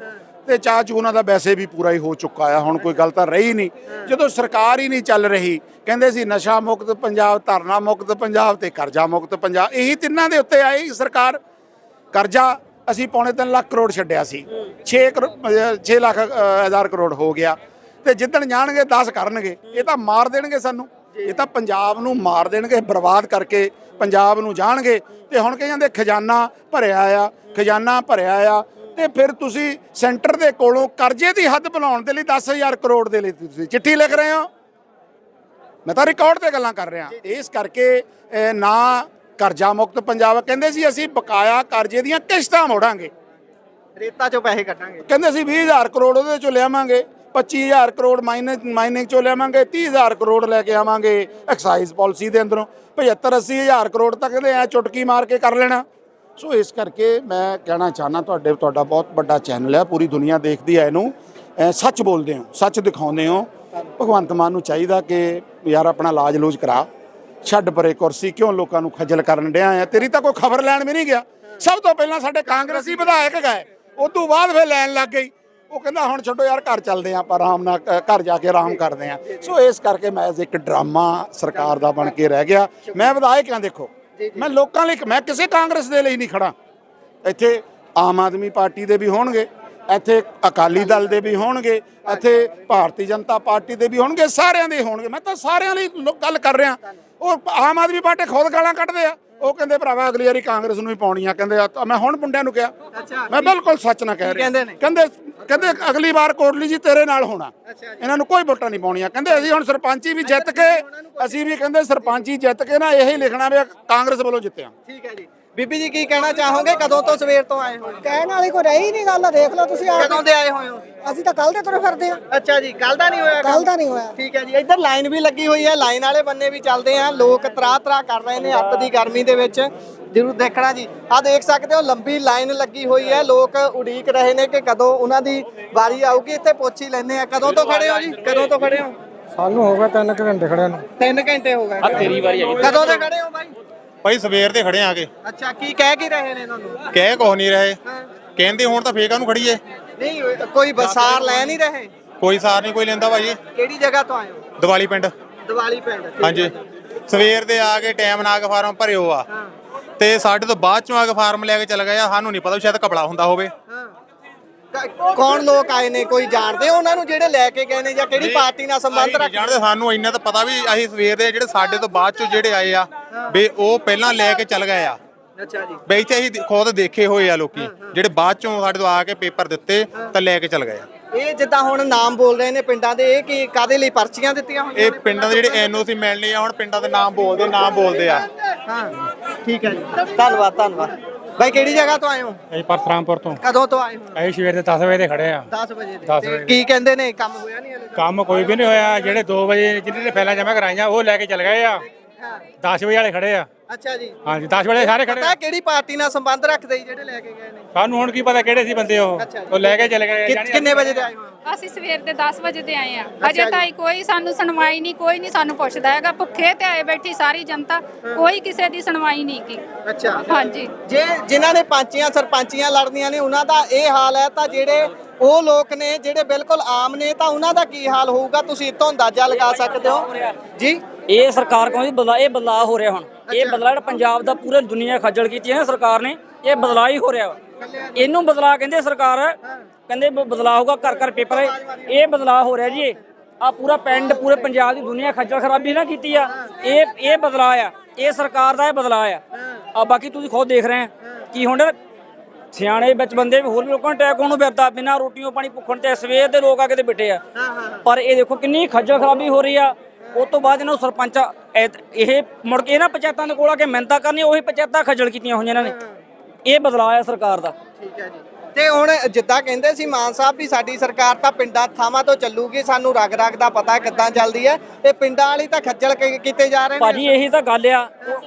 ਤੇ ਚਾਅ ਚੂ ਉਹਨਾਂ ਦਾ ਵੈਸੇ ਵੀ ਪੂਰਾ ਹੀ ਹੋ ਚੁੱਕਾ ਆ। ਹੁਣ ਕੋਈ ਗੱਲ ਤਾਂ ਰਹੀ ਨਹੀਂ। ਜਦੋਂ ਸਰਕਾਰ ਹੀ ਨਹੀਂ ਚੱਲ ਰਹੀ, ਕਹਿੰਦੇ ਸੀ ਨਸ਼ਾ ਮੁਕਤ ਪੰਜਾਬ, ਧਰਨਾ ਮੁਕਤ ਪੰਜਾਬ ਤੇ ਕਰਜ਼ਾ ਮੁਕਤ ਪੰਜਾਬ, ਇਹੀ ਤਿੰਨਾਂ ਦੇ ਉੱਤੇ ਆਈ ਸਰਕਾਰ। ਕਰਜ਼ਾ ਅਸੀਂ 3.25 ਲੱਖ ਕਰੋੜ ਛੱਡਿਆ ਸੀ, 6 ਲੱਖ ਹਜ਼ਾਰ ਕਰੋੜ ਹੋ ਗਿਆ, ਤੇ ਜਿੱਦਣ ਜਾਣਗੇ 10 ਕਰਨਗੇ। ਇਹ ਤਾਂ ਮਾਰ ਦੇਣਗੇ ਸਾਨੂੰ, ਇਹ ਤਾਂ ਪੰਜਾਬ ਨੂੰ ਮਾਰ ਦੇਣਗੇ, ਬਰਬਾਦ ਕਰਕੇ ਪੰਜਾਬ ਨੂੰ ਜਾਣਗੇ। ਤੇ ਹੁਣ ਕਹਿੰਦੇ ਖਜ਼ਾਨਾ ਭਰਿਆ ਆ, ਤੇ ਫਿਰ ਤੁਸੀਂ ਸੈਂਟਰ ਦੇ ਕੋਲੋਂ ਕਰਜ਼ੇ ਦੀ ਹੱਦ ਬਣਾਉਣ ਦੇ ਲਈ 10,000 ਕਰੋੜ ਦੇ ਲਈ ਤੁਸੀਂ ਚਿੱਠੀ ਲਿਖ ਰਹੇ ਹੋ। ਮੈਂ ਤਾਂ ਰਿਕਾਰਡ ਤੇ ਗੱਲਾਂ ਕਰ ਰਿਹਾ। ਇਸ ਕਰਕੇ ਨਾ ਕਰਜ਼ਾ ਮੁਕਤ ਪੰਜਾਬ, ਕਹਿੰਦੇ ਸੀ ਅਸੀਂ ਬਕਾਇਆ ਕਰਜ਼ੇ ਦੀਆਂ ਕਿਸ਼ਤਾਂ ਮੋੜਾਂਗੇ, ਰੇਤਾ ਚੋਂ ਪੈਸੇ ਕੱਢਾਂਗੇ, ਕਹਿੰਦੇ ਸੀ 20,000 ਕਰੋੜ ਉਹਦੇ ਚੋਂ ਲਿਆਵਾਂਗੇ, 25,000 ਕਰੋੜ ਮਾਈਨਿੰਗ ਚੋਂ ਲਿਆਵਾਂਗੇ, 30,000 ਕਰੋੜ ਲੈ ਕੇ ਆਵਾਂਗੇ ਐਕਸਾਈਜ਼ ਪਾਲਿਸੀ ਦੇ ਅੰਦਰੋਂ, 75-80,000 ਕਰੋੜ ਤਾਂ ਕਹਿੰਦੇ ਐ ਚੁਟਕੀ ਮਾਰ ਕੇ ਕਰ ਲੈਣਾ। ਸੋ ਇਸ ਕਰਕੇ ਮੈਂ ਕਹਿਣਾ ਚਾਹੁੰਦਾ, ਤੁਹਾਡਾ ਬਹੁਤ ਵੱਡਾ ਚੈਨਲ ਹੈ, ਪੂਰੀ ਦੁਨੀਆ ਦੇਖਦੀ ਹੈ ਇਹਨੂੰ, ਸੱਚ ਬੋਲਦੇ ਹੋ, ਸੱਚ ਦਿਖਾਉਂਦੇ ਹੋ। ਭਗਵੰਤ ਮਾਨ ਨੂੰ ਚਾਹੀਦਾ ਕਿ ਯਾਰ ਆਪਣਾ ਇਲਾਜ ਲੂਜ ਕਰਾ, ਛੱਡ ਪਰੇ ਕੁਰਸੀ, ਕਿਉਂ ਲੋਕਾਂ ਨੂੰ ਖੱਜਲ ਕਰਨ ਡਿਆ ਆ? ਤੇਰੀ ਤਾਂ ਕੋਈ ਖਬਰ ਲੈਣ ਵੀ ਨਹੀਂ ਗਿਆ। ਸਭ ਤੋਂ ਪਹਿਲਾਂ ਸਾਡੇ ਕਾਂਗਰਸੀ ਵਿਧਾਇਕ ਗਏ, ਉਸ ਤੋਂ ਬਾਅਦ ਫਿਰ ਲੈਣ ਲੱਗ ਗਈ। ਉਹ ਕਹਿੰਦਾ ਹੁਣ ਛੱਡੋ ਯਾਰ, ਘਰ ਚੱਲਦੇ ਆ, ਆਪਾਂ ਆਰਾਮ ਨਾਲ ਘਰ ਜਾ ਕੇ ਆਰਾਮ ਕਰਦੇ ਆ। ਸੋ ਇਸ ਕਰਕੇ ਮੈਂ ਇੱਕ ਡਰਾਮਾ ਸਰਕਾਰ ਦਾ ਬਣ ਕੇ ਰਹਿ ਗਿਆ। ਮੈਂ ਵਿਧਾਇਕ ਹਾਂ, ਦੇਖੋ ਮੈਂ ਲੋਕਾਂ ਲਈ, ਮੈਂ ਕਿਸੇ ਕਾਂਗਰਸ ਦੇ ਲਈ ਨਹੀਂ ਖੜਾ। ਇੱਥੇ ਆਮ ਆਦਮੀ ਪਾਰਟੀ ਦੇ ਵੀ ਹੋਣਗੇ, ਇੱਥੇ ਅਕਾਲੀ ਦਲ ਦੇ ਵੀ ਹੋਣਗੇ, ਇੱਥੇ ਭਾਰਤੀ ਜਨਤਾ ਪਾਰਟੀ ਦੇ ਵੀ ਹੋਣਗੇ, ਸਾਰਿਆਂ ਦੇ ਹੋਣਗੇ। ਮੈਂ ਤਾਂ ਸਾਰਿਆਂ ਲਈ ਗੱਲ ਕਰ ਰਿਹਾ। ਉਹ ਆਮ ਆਦਮੀ ਪਾਰਟੀ ਖੁਦ ਗਾਲਾਂ ਕੱਢਦੇ ਆ, ਉਹ ਕਹਿੰਦੇ ਭਰਾਵਾ ਅਗਲੀ ਵਾਰੀ ਕਾਂਗਰਸ ਨੂੰ ਵੀ ਪਾਉਣੀਆਂ। ਕਹਿੰਦੇ ਮੈਂ ਹੁਣ ਮੁੰਡਿਆਂ ਨੂੰ ਕਿਹਾ, ਮੈਂ ਬਿਲਕੁਲ ਸੱਚ ਨਾ ਕਹਿ ਰਿਹਾ, ਕਹਿੰਦੇ ਅਗਲੀ ਵਾਰ ਕੋਟਲੀ ਜੀ ਤੇਰੇ ਨਾਲ ਹੋਣਾ, ਇਹਨਾਂ ਨੂੰ ਕੋਈ ਵੋਟਾਂ ਨਹੀਂ ਪਾਉਣੀਆਂ। ਕਹਿੰਦੇ ਅਸੀਂ ਹੁਣ ਸਰਪੰਚੀ ਵੀ ਜਿੱਤ ਕੇ, ਅਸੀਂ ਵੀ ਕਹਿੰਦੇ ਸਰਪੰਚੀ ਜਿੱਤ ਕੇ ਨਾ ਇਹੀ ਲਿਖਣਾ ਵੀ ਕਾਂਗਰਸ ਵੱਲੋਂ ਜਿੱਤਿਆ। ਠੀਕ ਹੈ ਜੀ। ਬੀਬੀ ਜੀ ਕੀ ਕਹਿਣਾ ਚਾਹੋਗੇ? ਕਦੋਂ ਤੋਂ ਸਵੇਰ ਤੋਂ ਆਏ ਹੋ? ਕਹਿਣ ਵਾਲੀ ਕੋਈ ਰਹੀ ਨਹੀਂ ਗੱਲ, ਦੇਖ ਲਓ ਤੁਸੀਂ। ਕਦੋਂ ਦੇ ਆਏ ਹੋਏ ਹੋ? ਅਸੀਂ ਤਾਂ ਕੱਲ ਦੇ ਤੁਰੇ ਫਿਰਦੇ ਆ। ਅੱਛਾ ਜੀ, ਕੱਲ ਦਾ ਨਹੀਂ ਹੋਇਆ? ਕੱਲ ਦਾ ਨਹੀਂ ਹੋਇਆ। ਠੀਕ ਹੈ ਜੀ। ਇੱਧਰ ਲਾਈਨ ਵੀ ਲੱਗੀ ਹੋਈ ਹੈ, ਲਾਈਨ ਵਾਲੇ ਬੰਨੇ ਵੀ ਚੱਲਦੇ ਆ। ਲੋਕ ਤਰਾ ਕਰ ਰਹੇ ਨੇ ਅੱਤ ਦੀ ਗਰਮੀ ਦੇ ਵਿੱਚ, ਜ਼ਰੂਰ ਦੇਖਣਾ ਜੀ। ਆਹ ਦੇਖ ਸਕਦੇ ਹੋ ਲੰਬੀ ਲਾਈਨ ਲੱਗੀ ਹੋਈ ਹੈ, ਲੋਕ ਉਡੀਕ ਰਹੇ ਨੇ ਕਿ ਕਦੋਂ ਉਹਨਾਂ ਦੀ ਵਾਰੀ ਆਊਗੀ। ਇੱਥੇ ਪੁੱਛ ਹੀ ਲੈਂਦੇ ਆ, ਕਦੋਂ ਤੋਂ ਖੜੇ ਹੋ ਜੀ? ਕਦੋਂ ਤੋਂ ਖੜੇ ਹੋ? ਸਾਨੂੰ ਹੋ ਗਿਆ 3 ਘੰਟੇ ਖੜਿਆਂ ਨੂੰ। 3 ਘੰਟੇ ਹੋ ਗਏ। ਤੇਰੀ ਵਾਰੀ ਆਈ। ਕਦੋਂ ਦੇ ਖੜੇ ਹੋ ਬਾਈ? ਭਾਈ ਸਵੇਰ ਦੇ ਖੜੇ ਆਗੇ। ਅੱਛਾ, ਕੀ ਕਹਿ ਕੇ ਰਹੇ ਨੇ ਤੁਹਾਨੂੰ? ਕਹਿ ਕੁਛ ਨਹੀਂ ਰਹੇ, ਕਹਿੰਦੇ ਹੁਣ ਤਾਂ ਫੇਰ ਕਾਹਨੂੰ ਖੜੀਏ। ਨਹੀਂ ਕੋਈ ਬਸਾਰ ਲੈ ਨਹੀਂ ਰਹੇ? ਕੋਈ ਸਾਰ ਨਹੀਂ ਕੋਈ ਲੈਂਦਾ ਭਾਜੀ। ਕਿਹੜੀ ਜਗ੍ਹਾ ਤੋਂ ਆਏ ਹੋ? ਦੀਵਾਲੀ ਪਿੰਡ। ਦੀਵਾਲੀ ਪਿੰਡ, ਹਾਂਜੀ। ਸਵੇਰ ਦੇ ਆ ਕੇ ਟਾਈਮ ਨਾਲ ਆ ਕੇ ਫਾਰਮ ਭਰਿਓ ਆ, ਤੇ ਸਾਡੇ ਤੋਂ ਬਾਅਦ ਚੋਂ ਆ ਕੇ ਫਾਰਮ ਲੈ ਕੇ ਚਲ ਗਏ ਆ। ਸਾਨੂੰ ਨਹੀਂ ਪਤਾ ਸ਼ਾਇਦ ਕਪੜਾ ਹੁੰਦਾ ਹੋਵੇ। ਕੌਣ ਲੋਕ ਆਏ ਨੇ? ਕੋਈ ਜਾਣਦੇ ਹੋ ਉਹਨਾਂ ਨੂੰ ਜਿਹੜੇ ਲੈ ਕੇ ਗਏ ਨੇ, ਜਾਂ ਕਿਹੜੀ ਪਾਰਟੀ ਨਾਲ ਸੰਬੰਧ ਰੱਖਦੇ? ਜਾਣਦੇ, ਸਾਨੂੰ ਇੰਨਾ ਤਾਂ ਪਤਾ ਵੀ ਅਸੀਂ ਸਵੇਰ ਦੇ ਜਿਹੜੇ ਸਾਡੇ ਤੋਂ ਬਾਅਦ ਚੋਂ ਜਿਹੜੇ ਆਏ ਆ ਵੀ ਉਹ ਪਹਿਲਾਂ ਲੈ ਕੇ ਚੱਲ ਗਏ ਆ। ਅੱਛਾ ਜੀ। ਬਈ ਇੱਥੇ ਅਸੀਂ ਖੁਦ ਦੇਖੇ ਹੋਏ ਆ ਲੋਕੀ ਜਿਹੜੇ ਬਾਅਦ ਚੋਂ ਸਾਡੇ ਤੋਂ ਆ ਕੇ ਪੇਪਰ ਦਿੱਤੇ ਤਾਂ ਲੈ ਕੇ ਚੱਲ ਗਏ ਆ। ਇਹ ਜਿੱਦਾਂ ਹੁਣ ਨਾਮ ਬੋਲ ਰਹੇ ਨੇ ਪਿੰਡਾਂ ਦੇ, ਇਹ ਕੀ ਕਾਦੇ ਲਈ ਪਰਚੀਆਂ ਦਿੱਤੀਆਂ ਹੋਈਆਂ? ਇਹ ਪਿੰਡਾਂ ਦੇ ਜਿਹੜੇ ਐਨਓਸੀ ਮਿਲਣੇ ਆ, ਹੁਣ ਪਿੰਡਾਂ ਦੇ ਨਾਮ ਬੋਲਦੇ ਆ। ਹਾਂ, ਠੀਕ ਹੈ ਜੀ, ਧੰਨਵਾਦ। ਭਾਈ ਕਿਹੜੀ ਜਗ੍ਹਾ ਤੋਂ ਆਏ ਹੋ? ਅਸੀਂ ਪਰਸਰਾਮਪੁਰ ਤੋਂ। ਕਦੋਂ ਤੋਂ ਆਏ ਹੋ? ਅਸੀਂ ਸਵੇਰ ਦੇ 10 ਵਜੇ ਦੇ ਖੜੇ ਆ। 10 ਵਜੇ ਦਸ ਦੇ। ਵਜੇ। ਕੀ ਕਹਿੰਦੇ ਨੇ, ਕੰਮ ਹੋਇਆ ਨਹੀਂ ਹਲੇ? ਕੰਮ ਕੋਈ ਵੀ ਨਹੀਂ ਹੋਇਆ। ਜਿਹੜੇ 2 ਵਜੇ ਜਿਹਨਾਂ ਨੇ ਫੈਲਾਂ ਜਮ੍ਹਾਂ ਕਰਾਈਆਂ ਉਹ ਲੈ ਕੇ ਚਲ ਗਏ ਆ। 10 ਵਜੇ ਵਾਲੇ ਖੜੇ ਆ। ਅੱਛਾ ਜੀ, ਹਾਂਜੀ 10 ਵਜੇ ਸਾਰੇ ਖੜੇ। ਪਤਾ ਕਿਹੜੀ ਪਾਰਟੀ ਨਾਲ ਸੰਬੰਧ ਰੱਖਦੇ ਜੀ ਜਿਹੜੇ ਲੈ ਕੇ ਗਏ ਨੇ? ਸਾਨੂੰ ਹੁਣ ਕੀ ਪਤਾ ਕਿਹੜੇ ਸੀ ਬੰਦੇ ਉਹ ਲੈ ਕੇ ਚਲੇ ਗਏ। ਕਿੰਨੇ ਵਜੇ ਦੇ ਆਏ ਹੋ? ਅਸੀਂ ਸਵੇਰ ਦੇ 10 ਵਜੇ ਦੇ ਆਏ ਆ। ਅਜੇ ਤਾਈ ਕੋਈ ਸਾਨੂੰ ਸੁਣਵਾਈ ਨਹੀਂ, ਕੋਈ ਨਹੀਂ ਸਾਨੂੰ ਪੁੱਛਦਾ ਹੈਗਾ। ਭੁੱਖੇ ਤੇ ਆਏ ਬੈਠੀ ਸਾਰੀ ਜਨਤਾ, ਕੋਈ ਕਿਸੇ ਦੀ ਸੁਣਵਾਈ ਨਹੀਂ ਕੀ। ਅੱਛਾ ਹਾਂਜੀ, ਜੇ ਜਿਨ੍ਹਾਂ ਨੇ ਪੰਚੀਆਂ ਸਰਪੰਚੀਆਂ ਲੜਨੀਆਂ ਨੇ ਉਹਨਾਂ ਦਾ ਇਹ ਹਾਲ ਹੈ, ਤਾਂ ਜਿਹੜੇ ਉਹ ਲੋਕ ਨੇ ਜਿਹੜੇ ਬਿਲਕੁਲ ਆਮ ਨੇ ਤਾਂ ਉਹਨਾਂ ਦਾ ਕੀ ਹਾਲ ਹੋਊਗਾ? ਤੁਸੀਂ ਇਤੋਂ ਅੰਦਾਜ਼ਾ ਲਗਾ ਸਕਦੇ ਹੋ ਜੀ। ਇਹ ਸਰਕਾਰ ਕਹਿੰਦੀ ਇਹ ਬਦਲਾਅ ਹੋ ਰਿਹਾ ਹੁਣ। ਇਹ ਬਦਲਾਅ ਜਿਹੜਾ ਪੰਜਾਬ ਦਾ ਪੂਰੇ ਦੁਨੀਆ ਖੱਜਲ ਕੀਤੀ ਹੈ ਸਰਕਾਰ ਨੇ, ਇਹ ਬਦਲਾਅ ਹੀ ਹੋ ਰਿਹਾ ਵਾ। ਇਹਨੂੰ ਬਦਲਾਅ ਕਹਿੰਦੇ ਸਰਕਾਰ, ਕਹਿੰਦੇ ਬਦਲਾਅ ਹੋਊਗਾ, ਘਰ ਘਰ ਪੇਪਰ। ਇਹ ਬਦਲਾਅ ਹੋ ਰਿਹਾ ਜੀ। ਆ ਪੂਰਾ ਪਿੰਡ ਪੂਰੇ ਪੰਜਾਬ ਦੀ ਦੁਨੀਆ ਖੱਜਲ ਖਰਾਬੀ ਨਾ ਕੀਤੀ ਆ। ਇਹ ਬਦਲਾਅ ਆ, ਇਹ ਸਰਕਾਰ ਦਾ ਇਹ ਬਦਲਾਅ ਆ। ਬਾਕੀ ਤੁਸੀਂ ਖੁਦ ਦੇਖ ਰਹੇ ਆ ਕੀ ਹੁਣ ਸਿਆਣੇ ਵਿੱਚ ਬੰਦੇ ਵੀ ਹੋਰ ਵੀ ਲੋਕਾਂ ਨੂੰ ਅਟੈਕ ਹੋਣ ਨੂੰ ਫਿਰਦਾ, ਬਿਨਾਂ ਰੋਟੀਆਂ ਪਾਣੀ ਭੁੱਖਣ ਤੇ ਸਵੇਰ ਦੇ ਲੋਕ ਆ ਕੇ ਤੇ ਬੈਠੇ ਆ। ਪਰ ਇਹ ਦੇਖੋ ਕਿੰਨੀ ਖੱਜਲ ਖਰਾਬੀ ਹੋ ਰਹੀ ਆ। ਉਸ ਤੋਂ ਬਾਅਦ ਇਹਨਾਂ ਨੂੰ ਸਰਪੰਚ ਇਹ ਮੁੜ ਕੇ ਇਹਨਾਂ ਪੰਚਾਇਤਾਂ ਦੇ ਕੋਲ ਆ ਕੇ ਮਿਹਨਤਾਂ ਕਰਨੀਆਂ, ਉਹੀ ਪੰਚਾਇਤਾਂ ਖੱਜਲ ਕੀਤੀਆਂ ਹੋਈਆਂ ਇਹਨਾਂ ਨੇ। ਇਹ ਬਦਲਾਅ ਆ ਸਰਕਾਰ ਦਾ। ਠੀਕ ਹੈ ਜੀ। ਤੇ ਹੁਣ ਜਿੱਦਾਂ ਕਹਿੰਦੇ ਸੀ ਮਾਨ ਸਾਹਿਬ ਵੀ ਸਾਡੀ ਸਰਕਾਰ ਤਾਂ ਪਿੰਡਾਂ ਥਾਵਾਂ ਤੋਂ ਚੱਲੂਗੀ, ਸਾਨੂੰ ਰਗ ਰਗ ਦਾ ਪਤਾ ਕਿੱਦਾਂ ਚੱਲਦੀ ਹੈ। ਇਹ ਪਿੰਡਾਂ ਵਾਲੀ ਤਾਂ ਖੱਜਲ ਕੀਤੇ ਜਾ ਰਹੇ ਨੇ। ਭਾਜੀ ਇਹੀ ਤਾਂ ਗੱਲ ਆ।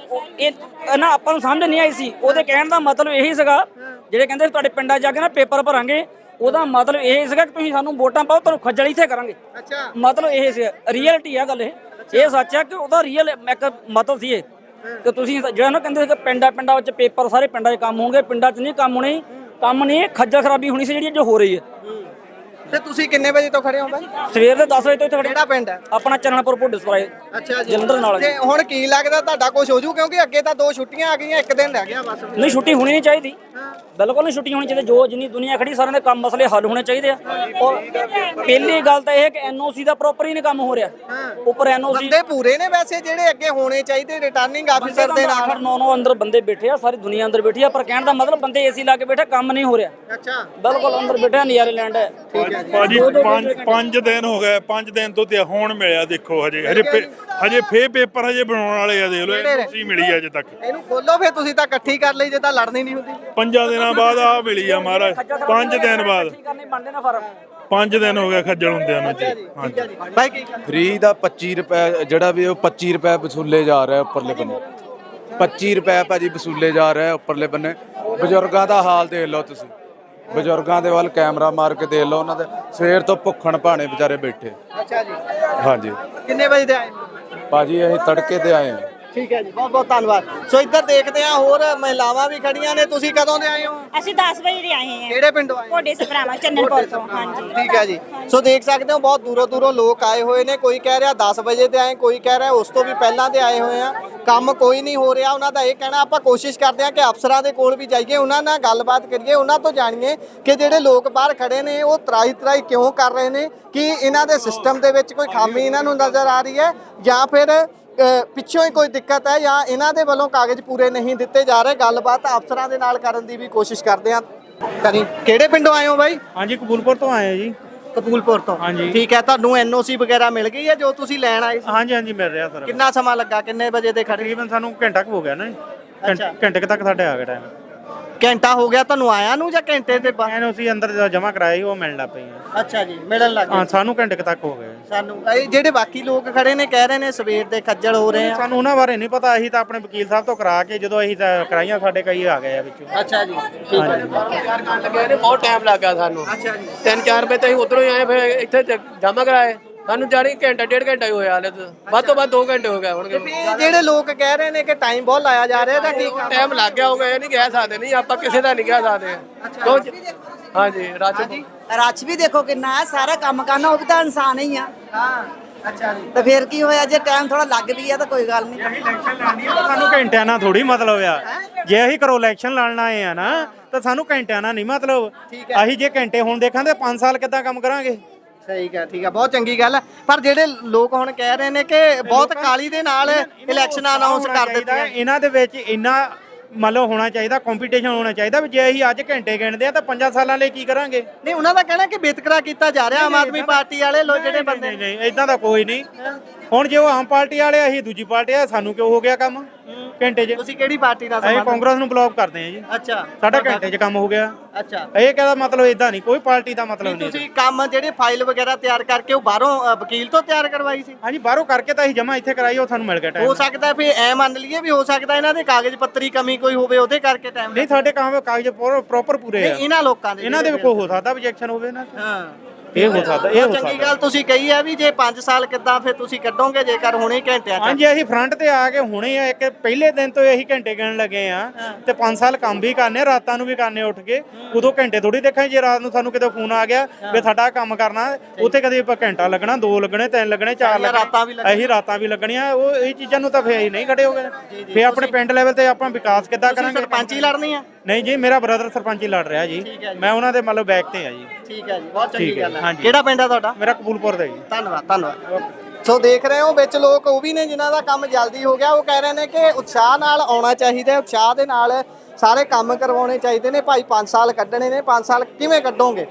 ਇਹ ਨਾ ਆਪਾਂ ਨੂੰ ਸਮਝ ਨਹੀਂ ਆਈ ਸੀ। ਉਹਦੇ ਕਹਿਣ ਦਾ ਮਤਲਬ ਇਹੀ ਸੀਗਾ, ਜਿਹੜੇ ਕਹਿੰਦੇ ਤੁਹਾਡੇ ਪਿੰਡਾਂ ਜਾ ਕੇ ਨਾ ਪੇਪਰ ਭਰਾਂਗੇ, ਉਹਦਾ ਮਤਲਬ ਇਹ ਸੀਗਾ ਕਿ ਤੁਸੀਂ ਸਾਨੂੰ ਵੋਟਾਂ ਪਾਓ, ਤੁਹਾਨੂੰ ਖੱਜਲ ਇੱਥੇ ਕਰਾਂਗੇ। ਅੱਛਾ, ਮਤਲਬ ਇਹ ਸੀ, ਰਿਐਲਿਟੀ ਆ ਗੱਲ। ਇਹ ਸੱਚ ਆ ਕਿ ਉਹਦਾ ਰੀਅਲ ਇੱਕ ਮਤਲਬ ਸੀ ਇਹ ਕਿ ਤੁਸੀਂ ਜਿਹੜਾ ਨਾ ਕਹਿੰਦੇ ਕਿ ਪਿੰਡਾਂ ਵਿੱਚ ਪੇਪਰ ਸਾਰੇ ਪਿੰਡਾਂ 'ਚ ਕੰਮ ਹੋਣਗੇ, ਪਿੰਡਾਂ 'ਚ ਨਹੀਂ ਕੰਮ ਹੋਣੇ। ਕੰਮ ਨਹੀਂ, ਖੱਜਲ ਖਰਾਬੀ ਹੋਣੀ ਸੀ ਜਿਹੜੀ ਜੋ ਹੋ ਰਹੀ ਹੈ। ਤੇ ਤੁਸੀਂ ਕਿੰਨੇ ਵਜੇ ਤੋਂ ਖੜੇ ਹੋ ਬਾਈ? ਸਵੇਰ ਦੇ 10 ਵਜੇ ਤੋਂ ਇੱਥੇ ਖੜੇ। ਕਿਹੜਾ ਪਿੰਡ ਹੈ? ਆਪਣਾ ਚਰਨਪੁਰ ਭੁੱਡਸਪਰਾਏ। ਅੱਛਾ ਜੀ, ਜਲੰਧਰ ਨਾਲ। ਤੇ ਹੁਣ ਕੀ ਲੱਗਦਾ ਤੁਹਾਡਾ ਕੁਝ ਹੋ ਜੂ? ਕਿਉਂਕਿ ਅੱਗੇ ਤਾਂ 2 ਛੁੱਟੀਆਂ ਆ ਗਈਆਂ, 1 ਦਿਨ ਰਹਿ ਗਿਆ ਬਸ। ਨਹੀਂ, ਛੁੱਟੀ ਹੋਣੀ ਨਹੀਂ ਚਾਹੀਦੀ, ਬਿਲਕੁਲ ਨਹੀਂ ਛੁੱਟੀ ਹੋਣੀ ਚਾਹੀਦੀ। ਜੋ ਜਿੰਨੀ ਦੁਨੀਆ ਖੜੀ ਸਾਰਿਆਂ ਦੇ ਕੰਮ ਮਸਲੇ ਹੱਲ ਹੋਣੇ ਚਾਹੀਦੇ ਆ। ਔਰ ਪਹਿਲੀ ਗੱਲ ਤਾਂ ਇਹ ਹੈ ਕਿ ਐਨਓਸੀ ਦਾ ਪ੍ਰੋਪਰ ਹੀ ਨਹੀਂ ਕੰਮ ਹੋ ਰਿਹਾ। ਉੱਪਰ ਐਨਓਸੀ ਬੰਦੇ ਪੂਰੇ ਨੇ ਵੈਸੇ ਜਿਹੜੇ ਅੱਗੇ ਹੋਣੇ ਚਾਹੀਦੇ ਰਿਟਰਨਿੰਗ ਆਫੀਸਰ ਦੇ ਨਾਲ। 8-9 ਅੰਦਰ ਬੰਦੇ ਬੈਠੇ ਆ, ਸਾਰੀ ਦੁਨੀਆ ਅੰਦਰ ਬੈਠੀ ਆ। ਪਰ ਕਹਿਣ ਦਾ ਮਤਲਬ ਬੰਦੇ ਏਸੀ ਲਾ ਕੇ ਬੈਠੇ, ਕੰਮ ਨਹੀਂ ਹੋ ਰਿਹਾ। ਅੱਛਾ, ਬਿਲਕੁਲ ਅੰਦਰ ਬੈਠੇ ਨਜ਼ਾਰੇ ਲੈਂਡ ਹੈ। ਭਾਜੀ 5 ਦਿਨ ਹੋ ਗਏ, 5 ਦਿਨ ਤੋਂ ਤੇ ਹੁਣ ਮਿਲਿਆ। ਦੇਖੋ ਹਜੇ ਫੇਰ ਪੇਪਰ ਹਜੇ ਬਣਾਉਣ ਵਾਲੇ ਆ। ਦੇਖ ਲਓ ਤੁਸੀਂ ਮਿਲੀ ਅਜੇ ਤੱਕ। ਇਹਨੂੰ ਖੋਲੋ ਫੇਰ, ਤੁਸੀਂ ਤਾਂ ਇਕੱਠੀ ਕਰ ਲਈ ਜੇ ਤਾਂ ਲੜਨੀ ਨਹੀਂ ਹੁੰਦੀ। 5 ਦਿਨਾਂ ਬਾਅਦ ਆ ਮਿਲੀ ਆ ਮਹਾਰਾਜ। 5 ਦਿਨ ਬਾਅਦ 5 ਦਿਨ ਹੋ ਗਏ ਖੱਜਲ ਹੁੰਦਿਆਂ ਨੂੰ ਜੀ। ਹਾਂਜੀ ਬਾਈ ਕੀ ਫ੍ਰੀ ਦਾ 25 ਰੁਪਏ ਜਿਹੜਾ ਵੀ ਉਹ 25 ਰੁਪਏ ਵਸੂਲੇ ਜਾ ਰਿਹਾ ਉੱਪਰਲੇ ਬੰਨੇ। 25 ਰੁਪਏ ਭਾਜੀ ਵਸੂਲੇ ਜਾ ਰਿਹਾ ਉੱਪਰਲੇ ਬੰਨੇ। ਬਜ਼ੁਰਗਾਂ ਦਾ ਹਾਲ ਦੇਖ ਲਓ ਤੁਸੀਂ, ਬਜ਼ੁਰਗਾਂ ਦੇ ਵੱਲ ਕੈਮਰਾ ਮਾਰ ਕੇ ਦੇਖ ਲਓ। ਉਹਨਾਂ ਦੇ ਸਵੇਰ ਤੋਂ ਭੁੱਖਣ ਭਾਣੇ ਵਿਚਾਰੇ ਬੈਠੇ। ਅੱਛਾ ਜੀ, ਹਾਂਜੀ। ਕਿੰਨੇ ਵਜੇ ਦੇ ਆਏ? ਭਾਜੀ ਅਸੀਂ ਤੜਕੇ ਤੇ ਆਏ ਹਾਂ। ਠੀਕ ਹੈ ਜੀ, ਬਹੁਤ ਬਹੁਤ ਧੰਨਵਾਦ। ਸੋ ਇੱਧਰ ਦੇਖਦੇ ਆ ਹੋਰ ਮਹਿਲਾਵਾਂ ਵੀ ਖੜੀਆਂ ਨੇ। ਤੁਸੀਂ ਕਦੋਂ ਦੇ ਆਏ ਹੋ? ਅਸੀਂ 10 ਵਜੇ ਦੇ ਆਏ ਹਾਂ। ਕਿਹੜੇ ਪਿੰਡੋਂ ਆਏ? ਕੋਡੇ ਸਭਰਾਵਾਂ ਚੰਨਨਪੁਰ ਤੋਂ। ਹਾਂਜੀ, ਠੀਕ ਹੈ ਜੀ। ਸੋ ਦੇਖ ਸਕਦੇ ਹੋ ਬਹੁਤ ਦੂਰੋਂ ਦੂਰੋਂ ਲੋਕ ਆਏ ਹੋਏ ਨੇ। ਕੋਈ ਕਹਿ ਰਿਹਾ 10 ਵਜੇ ਤੇ ਆਏ, ਕੋਈ ਕਹਿ ਰਿਹਾ ਉਸ ਤੋਂ ਵੀ ਪਹਿਲਾਂ ਦੇ ਆਏ ਹੋਏ ਆ। ਕੰਮ ਕੋਈ ਨਹੀਂ ਹੋ ਰਿਹਾ ਉਹਨਾਂ ਦਾ ਇਹ ਕਹਿਣਾ। ਆਪਾਂ ਕੋਸ਼ਿਸ਼ ਕਰਦੇ ਆ ਕਿ ਅਫਸਰਾਂ ਦੇ ਕੋਲ ਵੀ ਜਾਈਏ, ਉਹਨਾਂ ਨਾਲ ਗੱਲਬਾਤ ਕਰੀਏ, ਉਹਨਾਂ ਤੋਂ ਜਾਣੀਏ ਕਿ ਜਿਹੜੇ ਲੋਕ ਬਾਹਰ ਖੜੇ ਨੇ ਉਹ ਤਰਾਈ ਕਿਉਂ ਕਰ ਰਹੇ ਨੇ। ਕਿ ਇਹਨਾਂ ਦੇ ਸਿਸਟਮ ਦੇ ਵਿੱਚ ਕੋਈ ਖਾਮੀ ਇਹਨਾਂ ਨੂੰ ਨਜ਼ਰ ਆ ਰਹੀ ਹੈ, ਜਾਂ ਫਿਰ ਪਿੱਛੋਂ ਹੀ ਕੋਈ ਦਿੱਕਤ ਹੈ, ਜਾਂ ਇਹਨਾਂ ਦੇ ਵੱਲੋਂ ਕਾਗਜ਼ ਪੂਰੇ ਨਹੀਂ ਦਿੱਤੇ ਜਾ ਰਹੇ। ਗੱਲਬਾਤ ਅਫਸਰਾਂ ਦੇ ਨਾਲ ਕਰਨ ਦੀ ਵੀ ਕੋਸ਼ਿਸ਼ ਕਰਦੇ ਆ। ਕਿਹੜੇ ਪਿੰਡੋਂ ਆਏ ਹੋ ਬਾਈ? ਹਾਂਜੀ, ਕਬੂਲਪੁਰ ਤੋਂ ਆਏ ਜੀ। ਕਪੂਲਪੁਰ ਤੋਂ। ਹਾਂਜੀ। ਠੀਕ ਹੈ, ਤੁਹਾਨੂੰ ਐਨਓਸੀ ਵਗੈਰਾ ਮਿਲ ਗਈ ਹੈ ਜੋ ਤੁਸੀਂ ਲੈਣ ਆਏ ਸੀ? ਹਾਂਜੀ ਮਿਲ ਰਿਹਾ ਸਰ। ਕਿੰਨਾ ਸਮਾਂ ਲੱਗਾ? ਕਿੰਨੇ ਵਜੇ ਦੇ ਖੜੇ? ਤਕਰੀਬਨ ਸਾਨੂੰ ਘੰਟਾ ਕੁ ਹੋ ਗਿਆ ਨਾ ਜੀ। ਘੰਟੇ ਤੱਕ ਸਾਡੇ ਆ ਗਿਆ ਟਾਈਮ। ਘੰਟਾ ਹੋ ਗਿਆ ਤੁਹਾਨੂੰ ਆਇਆ ਨੂੰ, ਜਾਂ ਘੰਟੇ ਦੇ ਬਾਅਦ? ਐਨਓਸੀ ਅੰਦਰ ਜਮ੍ਹਾਂ ਕਰਾਈ, ਉਹ ਮਿਲਣ ਲੱਗ ਪਈ ਆ। ਅੱਛਾ ਜੀ, ਮਿਲਣ ਲੱਗ ਹਾਂ, ਗਏ। ਸਾਨੂੰ ਘੰਟੇ ਤੱਕ ਹੋ ਗਏ। ਸਾਨੂੰ ਇਹ ਜਿਹੜੇ ਬਾਕੀ ਲੋਕ ਖੜੇ ਨੇ ਕਹਿ ਰਹੇ ਨੇ ਸਵੇਰ ਦੇ ਖੱਜਲ ਹੋ ਰਹੇ ਆ। ਸਾਨੂੰ ਉਹਨਾਂ ਬਾਰੇ ਨਹੀਂ ਪਤਾ। ਅਸੀਂ ਤਾਂ ਆਪਣੇ ਵਕੀਲ ਸਾਹਿਬ ਤੋਂ ਕਰਾ ਕੇ ਜਦੋਂ ਅਸੀਂ ਤਾਂ ਕਰਾਈਆਂ, ਸਾਡੇ ਕਈ ਆ ਗਏ ਆ ਵਿੱਚੋਂ। ਅੱਛਾ ਜੀ, ਠੀਕ ਹੈ। ਬਹੁਤ ਟਾਈਮ ਲੱਗ ਗਿਆ ਸਾਨੂੰ। ਅੱਛਾ ਜੀ, 3-4 ਵਜੇ ਤੱਕ ਉਧਰੋਂ ਆਏ, ਫਿਰ ਇੱਥੇ ਜਮ੍ਹਾਂ ਕਰਾਏ। ਸਾਨੂੰ ਜਾਣੀ ਘੰਟਾ 1.5 ਘੰਟਾ ਹੀ ਹੋਇਆ। ਹਾਲੇ ਤਾਂ ਵੱਧ ਤੋਂ ਵੱਧ 2 ਘੰਟੇ ਹੋ ਗਏ ਹੋਣਗੇ। ਜਿਹੜੇ ਲੋਕ ਕਹਿ ਰਹੇ ਨੇ ਕਿ ਟਾਈਮ ਬਹੁਤ ਲਾਇਆ ਜਾ ਰਿਹਾ, ਤਾਂ ਕੀ ਟਾਈਮ ਲੱਗ ਗਿਆ ਹੋਊਗਾ, ਇਹ ਨਹੀਂ ਕਹਿ ਸਕਦੇ। ਨਹੀਂ ਆਪਾਂ ਕਿਸੇ ਦਾ ਨਹੀਂ ਕਹਿ ਸਕਦੇ। ਹਾਂਜੀ, ਰੱਛ ਵੀ ਦੇਖੋ ਕਿੰਨਾ ਹੈ। ਸਾਰਾ ਕੰਮ ਕਰਨਾ ਉਹ ਵੀ ਤਾਂ ਇਨਸਾਨ ਹੀ ਆ। ਹਾਂ, ਅੱਛਾ ਜੀ। ਤੇ ਫਿਰ ਕੀ ਹੋਇਆ ਜੇ ਟਾਈਮ ਥੋੜਾ ਲੱਗ ਵੀ ਆ ਤਾਂ ਕੋਈ ਗੱਲ ਨਹੀਂ। ਸਾਨੂੰ ਘੰਟਿਆਂ ਨਾਲ ਥੋੜੀ ਮਤਲਬ ਆ। ਜੇ ਅਸੀਂ ਕਰੋ ਇਲੈਕਸ਼ਨ ਲੜਨ ਆਏ ਆ ਨਾ, ਤਾਂ ਸਾਨੂੰ ਘੰਟਿਆਂ ਨਾਲ ਨਹੀਂ ਮਤਲਬ। ਅਸੀਂ ਜੇ ਘੰਟੇ ਹੁਣ ਦੇਖਾਂਗੇ 5 ਸਾਲ ਕਿੱਦਾਂ ਕੰਮ ਕਰਾਂਗੇ। ਠੀਕ ਹੈ, ਠੀਕ ਹੈ, ਬਹੁਤ ਚੰਗੀ ਗੱਲ ਹੈ। ਪਰ ਜਿਹੜੇ ਲੋਕ ਹੁਣ ਕਹਿ ਰਹੇ ਨੇ ਕਿ ਬਹੁਤ ਕਾਲੀ ਦੇ ਨਾਲ ਇਲੈਕਸ਼ਨ ਅਨਾਉਂਸ ਕਰ ਦਿੱਤੇ। ਇਹਨਾਂ ਦੇ ਵਿੱਚ ਇੰਨਾ ਮਤਲਬ ਹੋਣਾ ਚਾਹੀਦਾ, ਕੰਪੀਟੀਸ਼ਨ ਹੋਣਾ ਚਾਹੀਦਾ ਵੀ ਜੇ ਅਸੀਂ ਅੱਜ ਘੰਟੇ ਗਿਣਦੇ ਆ ਤਾਂ 5 ਸਾਲਾਂ ਲਈ ਕੀ ਕਰਾਂਗੇ। ਨਹੀਂ, ਉਹਨਾਂ ਦਾ ਕਹਿਣਾ ਕਿ ਵਿਤਕਰਾ ਕੀਤਾ ਜਾ ਰਿਹਾ ਆਮ ਆਦਮੀ ਪਾਰਟੀ ਵਾਲੇ ਲੋਕ ਜਿਹੜੇ ਬੰਦੇ। ਨਹੀਂ, ਇਦਾਂ ਦਾ ਕੋਈ ਨਹੀਂ। ਹੁਣ ਜੇ ਉਹ ਆਮ ਪਾਰਟੀ ਵਾਲੇ, ਅਸੀਂ ਦੂਜੀ ਪਾਰਟੀ ਆ, ਸਾਨੂੰ ਕਿਉਂ ਹੋ ਗਿਆ ਕੰਮ? ਘੰਟੇ 'ਚ। ਤੁਸੀਂ ਕਿਹੜੀ ਪਾਰਟੀ ਨਾਲ ਅਸੀਂ ਸੰਬੰਧ? ਕਾਂਗਰਸ ਨੂੰ ਬਲੌਕ ਕਰਦੇ ਆ ਜੀ। ਅੱਛਾ ਸਾਡਾ ਘੰਟੇ 'ਚ ਕੰਮ ਹੋ ਗਿਆ। ਅੱਛਾ ਇਹ ਕਹਿੰਦਾ ਮਤਲਬ ਇਦਾਂ ਨਹੀਂ, ਕੋਈ ਪਾਰਟੀ ਦਾ ਮਤਲਬ ਨਹੀਂ। ਤੁਸੀਂ ਕੰਮ ਜਿਹੜੇ ਫਾਈਲ ਵਗੈਰਾ ਤਿਆਰ ਕਰਕੇ ਉਹ ਬਾਹਰੋਂ ਵਕੀਲ ਤੋਂ ਤਿਆਰ ਕਰਵਾਈ ਸੀ? ਹਾਂਜੀ, ਬਾਹਰੋਂ ਕਰਕੇ ਤਾਂ ਅਸੀਂ ਜਮਾ ਇੱਥੇ ਕਰਾਈ, ਉਹ ਸਾਨੂੰ ਮਿਲ ਗਿਆ ਟਾਈਮ। ਹੋ ਸਕਦਾ ਫਿਰ ਐ ਮੰਨ ਲਈਏ ਵੀ ਹੋ ਸਕਦਾ ਇਹਨਾਂ ਦੇ ਕਾਗਜ਼ ਪੱਤਰੀ ਕਮੀ ਕੋਈ ਹੋਵੇ ਉਹਦੇ ਕਰਕੇ ਟਾਈਮ ਨਹੀਂ, ਸਾਡੇ ਕਾਗਜ਼ ਪ੍ਰੋਪਰ ਪੂਰੇ ਆ। ਇਹਨਾਂ ਲੋਕਾਂ ਦੇ ਇਹਨਾਂ ਦੇ ਕੋਈ ਹੋ ਸਕਦਾ ਆਬਜੈਕਸ਼ਨ ਹੋਵੇ ਨਾ। ਹਾਂ ਇਹ ਹੋ ਸਕਦਾ, ਇਹ ਹੋ ਚੰਗੀ ਸਕਦਾ। ਗੱਲ ਤੁਸੀਂ ਕਹੀ ਆ ਵੀ ਜੇ 5 ਸਾਲ ਕਿੱਦਾਂ ਫਿਰ ਤੁਸੀਂ ਕੱਢੋਗੇ ਜੇਕਰ ਹੁਣੇ ਘੰਟਿਆਂ ਚ? ਹਾਂਜੀ, ਅਸੀਂ ਫਰੰਟ ਤੇ ਆ ਕੇ ਹੁਣੇ ਆ ਇੱਕ ਪਹਿਲੇ ਦਿਨ ਤੋਂ ਇਹੀ ਘੰਟੇ ਗਿਣਨ ਲੱਗੇ ਆ ਤੇ 5 ਸਾਲ ਕੰਮ ਵੀ ਕਰਨੇ, ਰਾਤਾਂ ਨੂੰ ਵੀ ਕਰਨੇ ਉੱਠ ਕੇ। ਉਦੋਂ ਘੰਟੇ ਥੋੜੀ ਦੇਖਾਂ, ਜੇ ਰਾਤ ਨੂੰ ਸਾਨੂੰ ਕਿਤੇ ਫੋਨ ਆ ਗਿਆ ਵੀ ਸਾਡਾ ਕੰਮ ਕਰਨਾ, ਉੱਥੇ ਕਦੇ ਘੰਟਾ ਲੱਗਣਾ, 2 ਲੱਗਣੇ, 3 ਲੱਗਣੇ, 4 ਲੱਗਣੇ, ਅਸੀਂ ਰਾਤਾਂ ਵੀ ਲੱਗਣੀਆਂ। ਉਹ ਇਹ ਚੀਜ਼ਾਂ ਨੂੰ ਤਾਂ ਫੇਰ ਅਸੀਂ ਨਹੀਂ ਖੜੇ ਹੋ ਗਏ। ਫੇਰ ਆਪਣੇ ਪਿੰਡ ਲੈਵਲ ਤੇ ਆਪਾਂ ਵਿਕਾਸ ਕਿੱਦਾਂ ਕਰਾਂਗੇ? ਸਰਪੰਚੀ ਲੜਨੀ ਆ? ਨਹੀਂ ਜੀ, ਮੇਰਾ ਬ੍ਰਦਰ ਸਰਪੰਚੀ ਲੜ ਰਿਹਾ ਜੀ, ਮੈਂ ਉਹਨਾਂ ਦੇ ਮਤਲਬ ਬੈਕ ਤੇ ਆ ਜੀ। ਠੀਕ ਹੈ ਜੀ, ਬਹੁਤ ਚੰਗੀ ਗੱਲ ਹੈ। ਹਾਂਜੀ। ਕਿਹੜਾ ਪਿੰਡ ਆ ਤੁਹਾਡਾ? ਮੇਰਾ ਕਪੂਲਪੁਰ ਦਾ ਜੀ। ਧੰਨਵਾਦ ਧੰਨਵਾਦ। ਸੋ ਦੇਖ ਰਹੇ ਹੋ ਵਿੱਚ ਲੋਕ ਉਹ ਵੀ ਨੇ ਜਿਨ੍ਹਾਂ ਦਾ ਕੰਮ ਜਲਦੀ ਹੋ ਗਿਆ। ਉਹ ਕਹਿ ਰਹੇ ਨੇ ਕਿ ਉਤਸ਼ਾਹ ਨਾਲ ਆਉਣਾ ਚਾਹੀਦਾ, ਉਤਸ਼ਾਹ ਦੇ ਨਾਲ ਸਾਰੇ ਕੰਮ ਕਰਵਾਉਣੇ ਚਾਹੀਦੇ ਨੇ। ਭਾਈ 5 ਸਾਲ ਕੱਢਣੇ ਨੇ, 5 ਸਾਲ ਕਿਵੇਂ ਕੱਢੋਗੇ?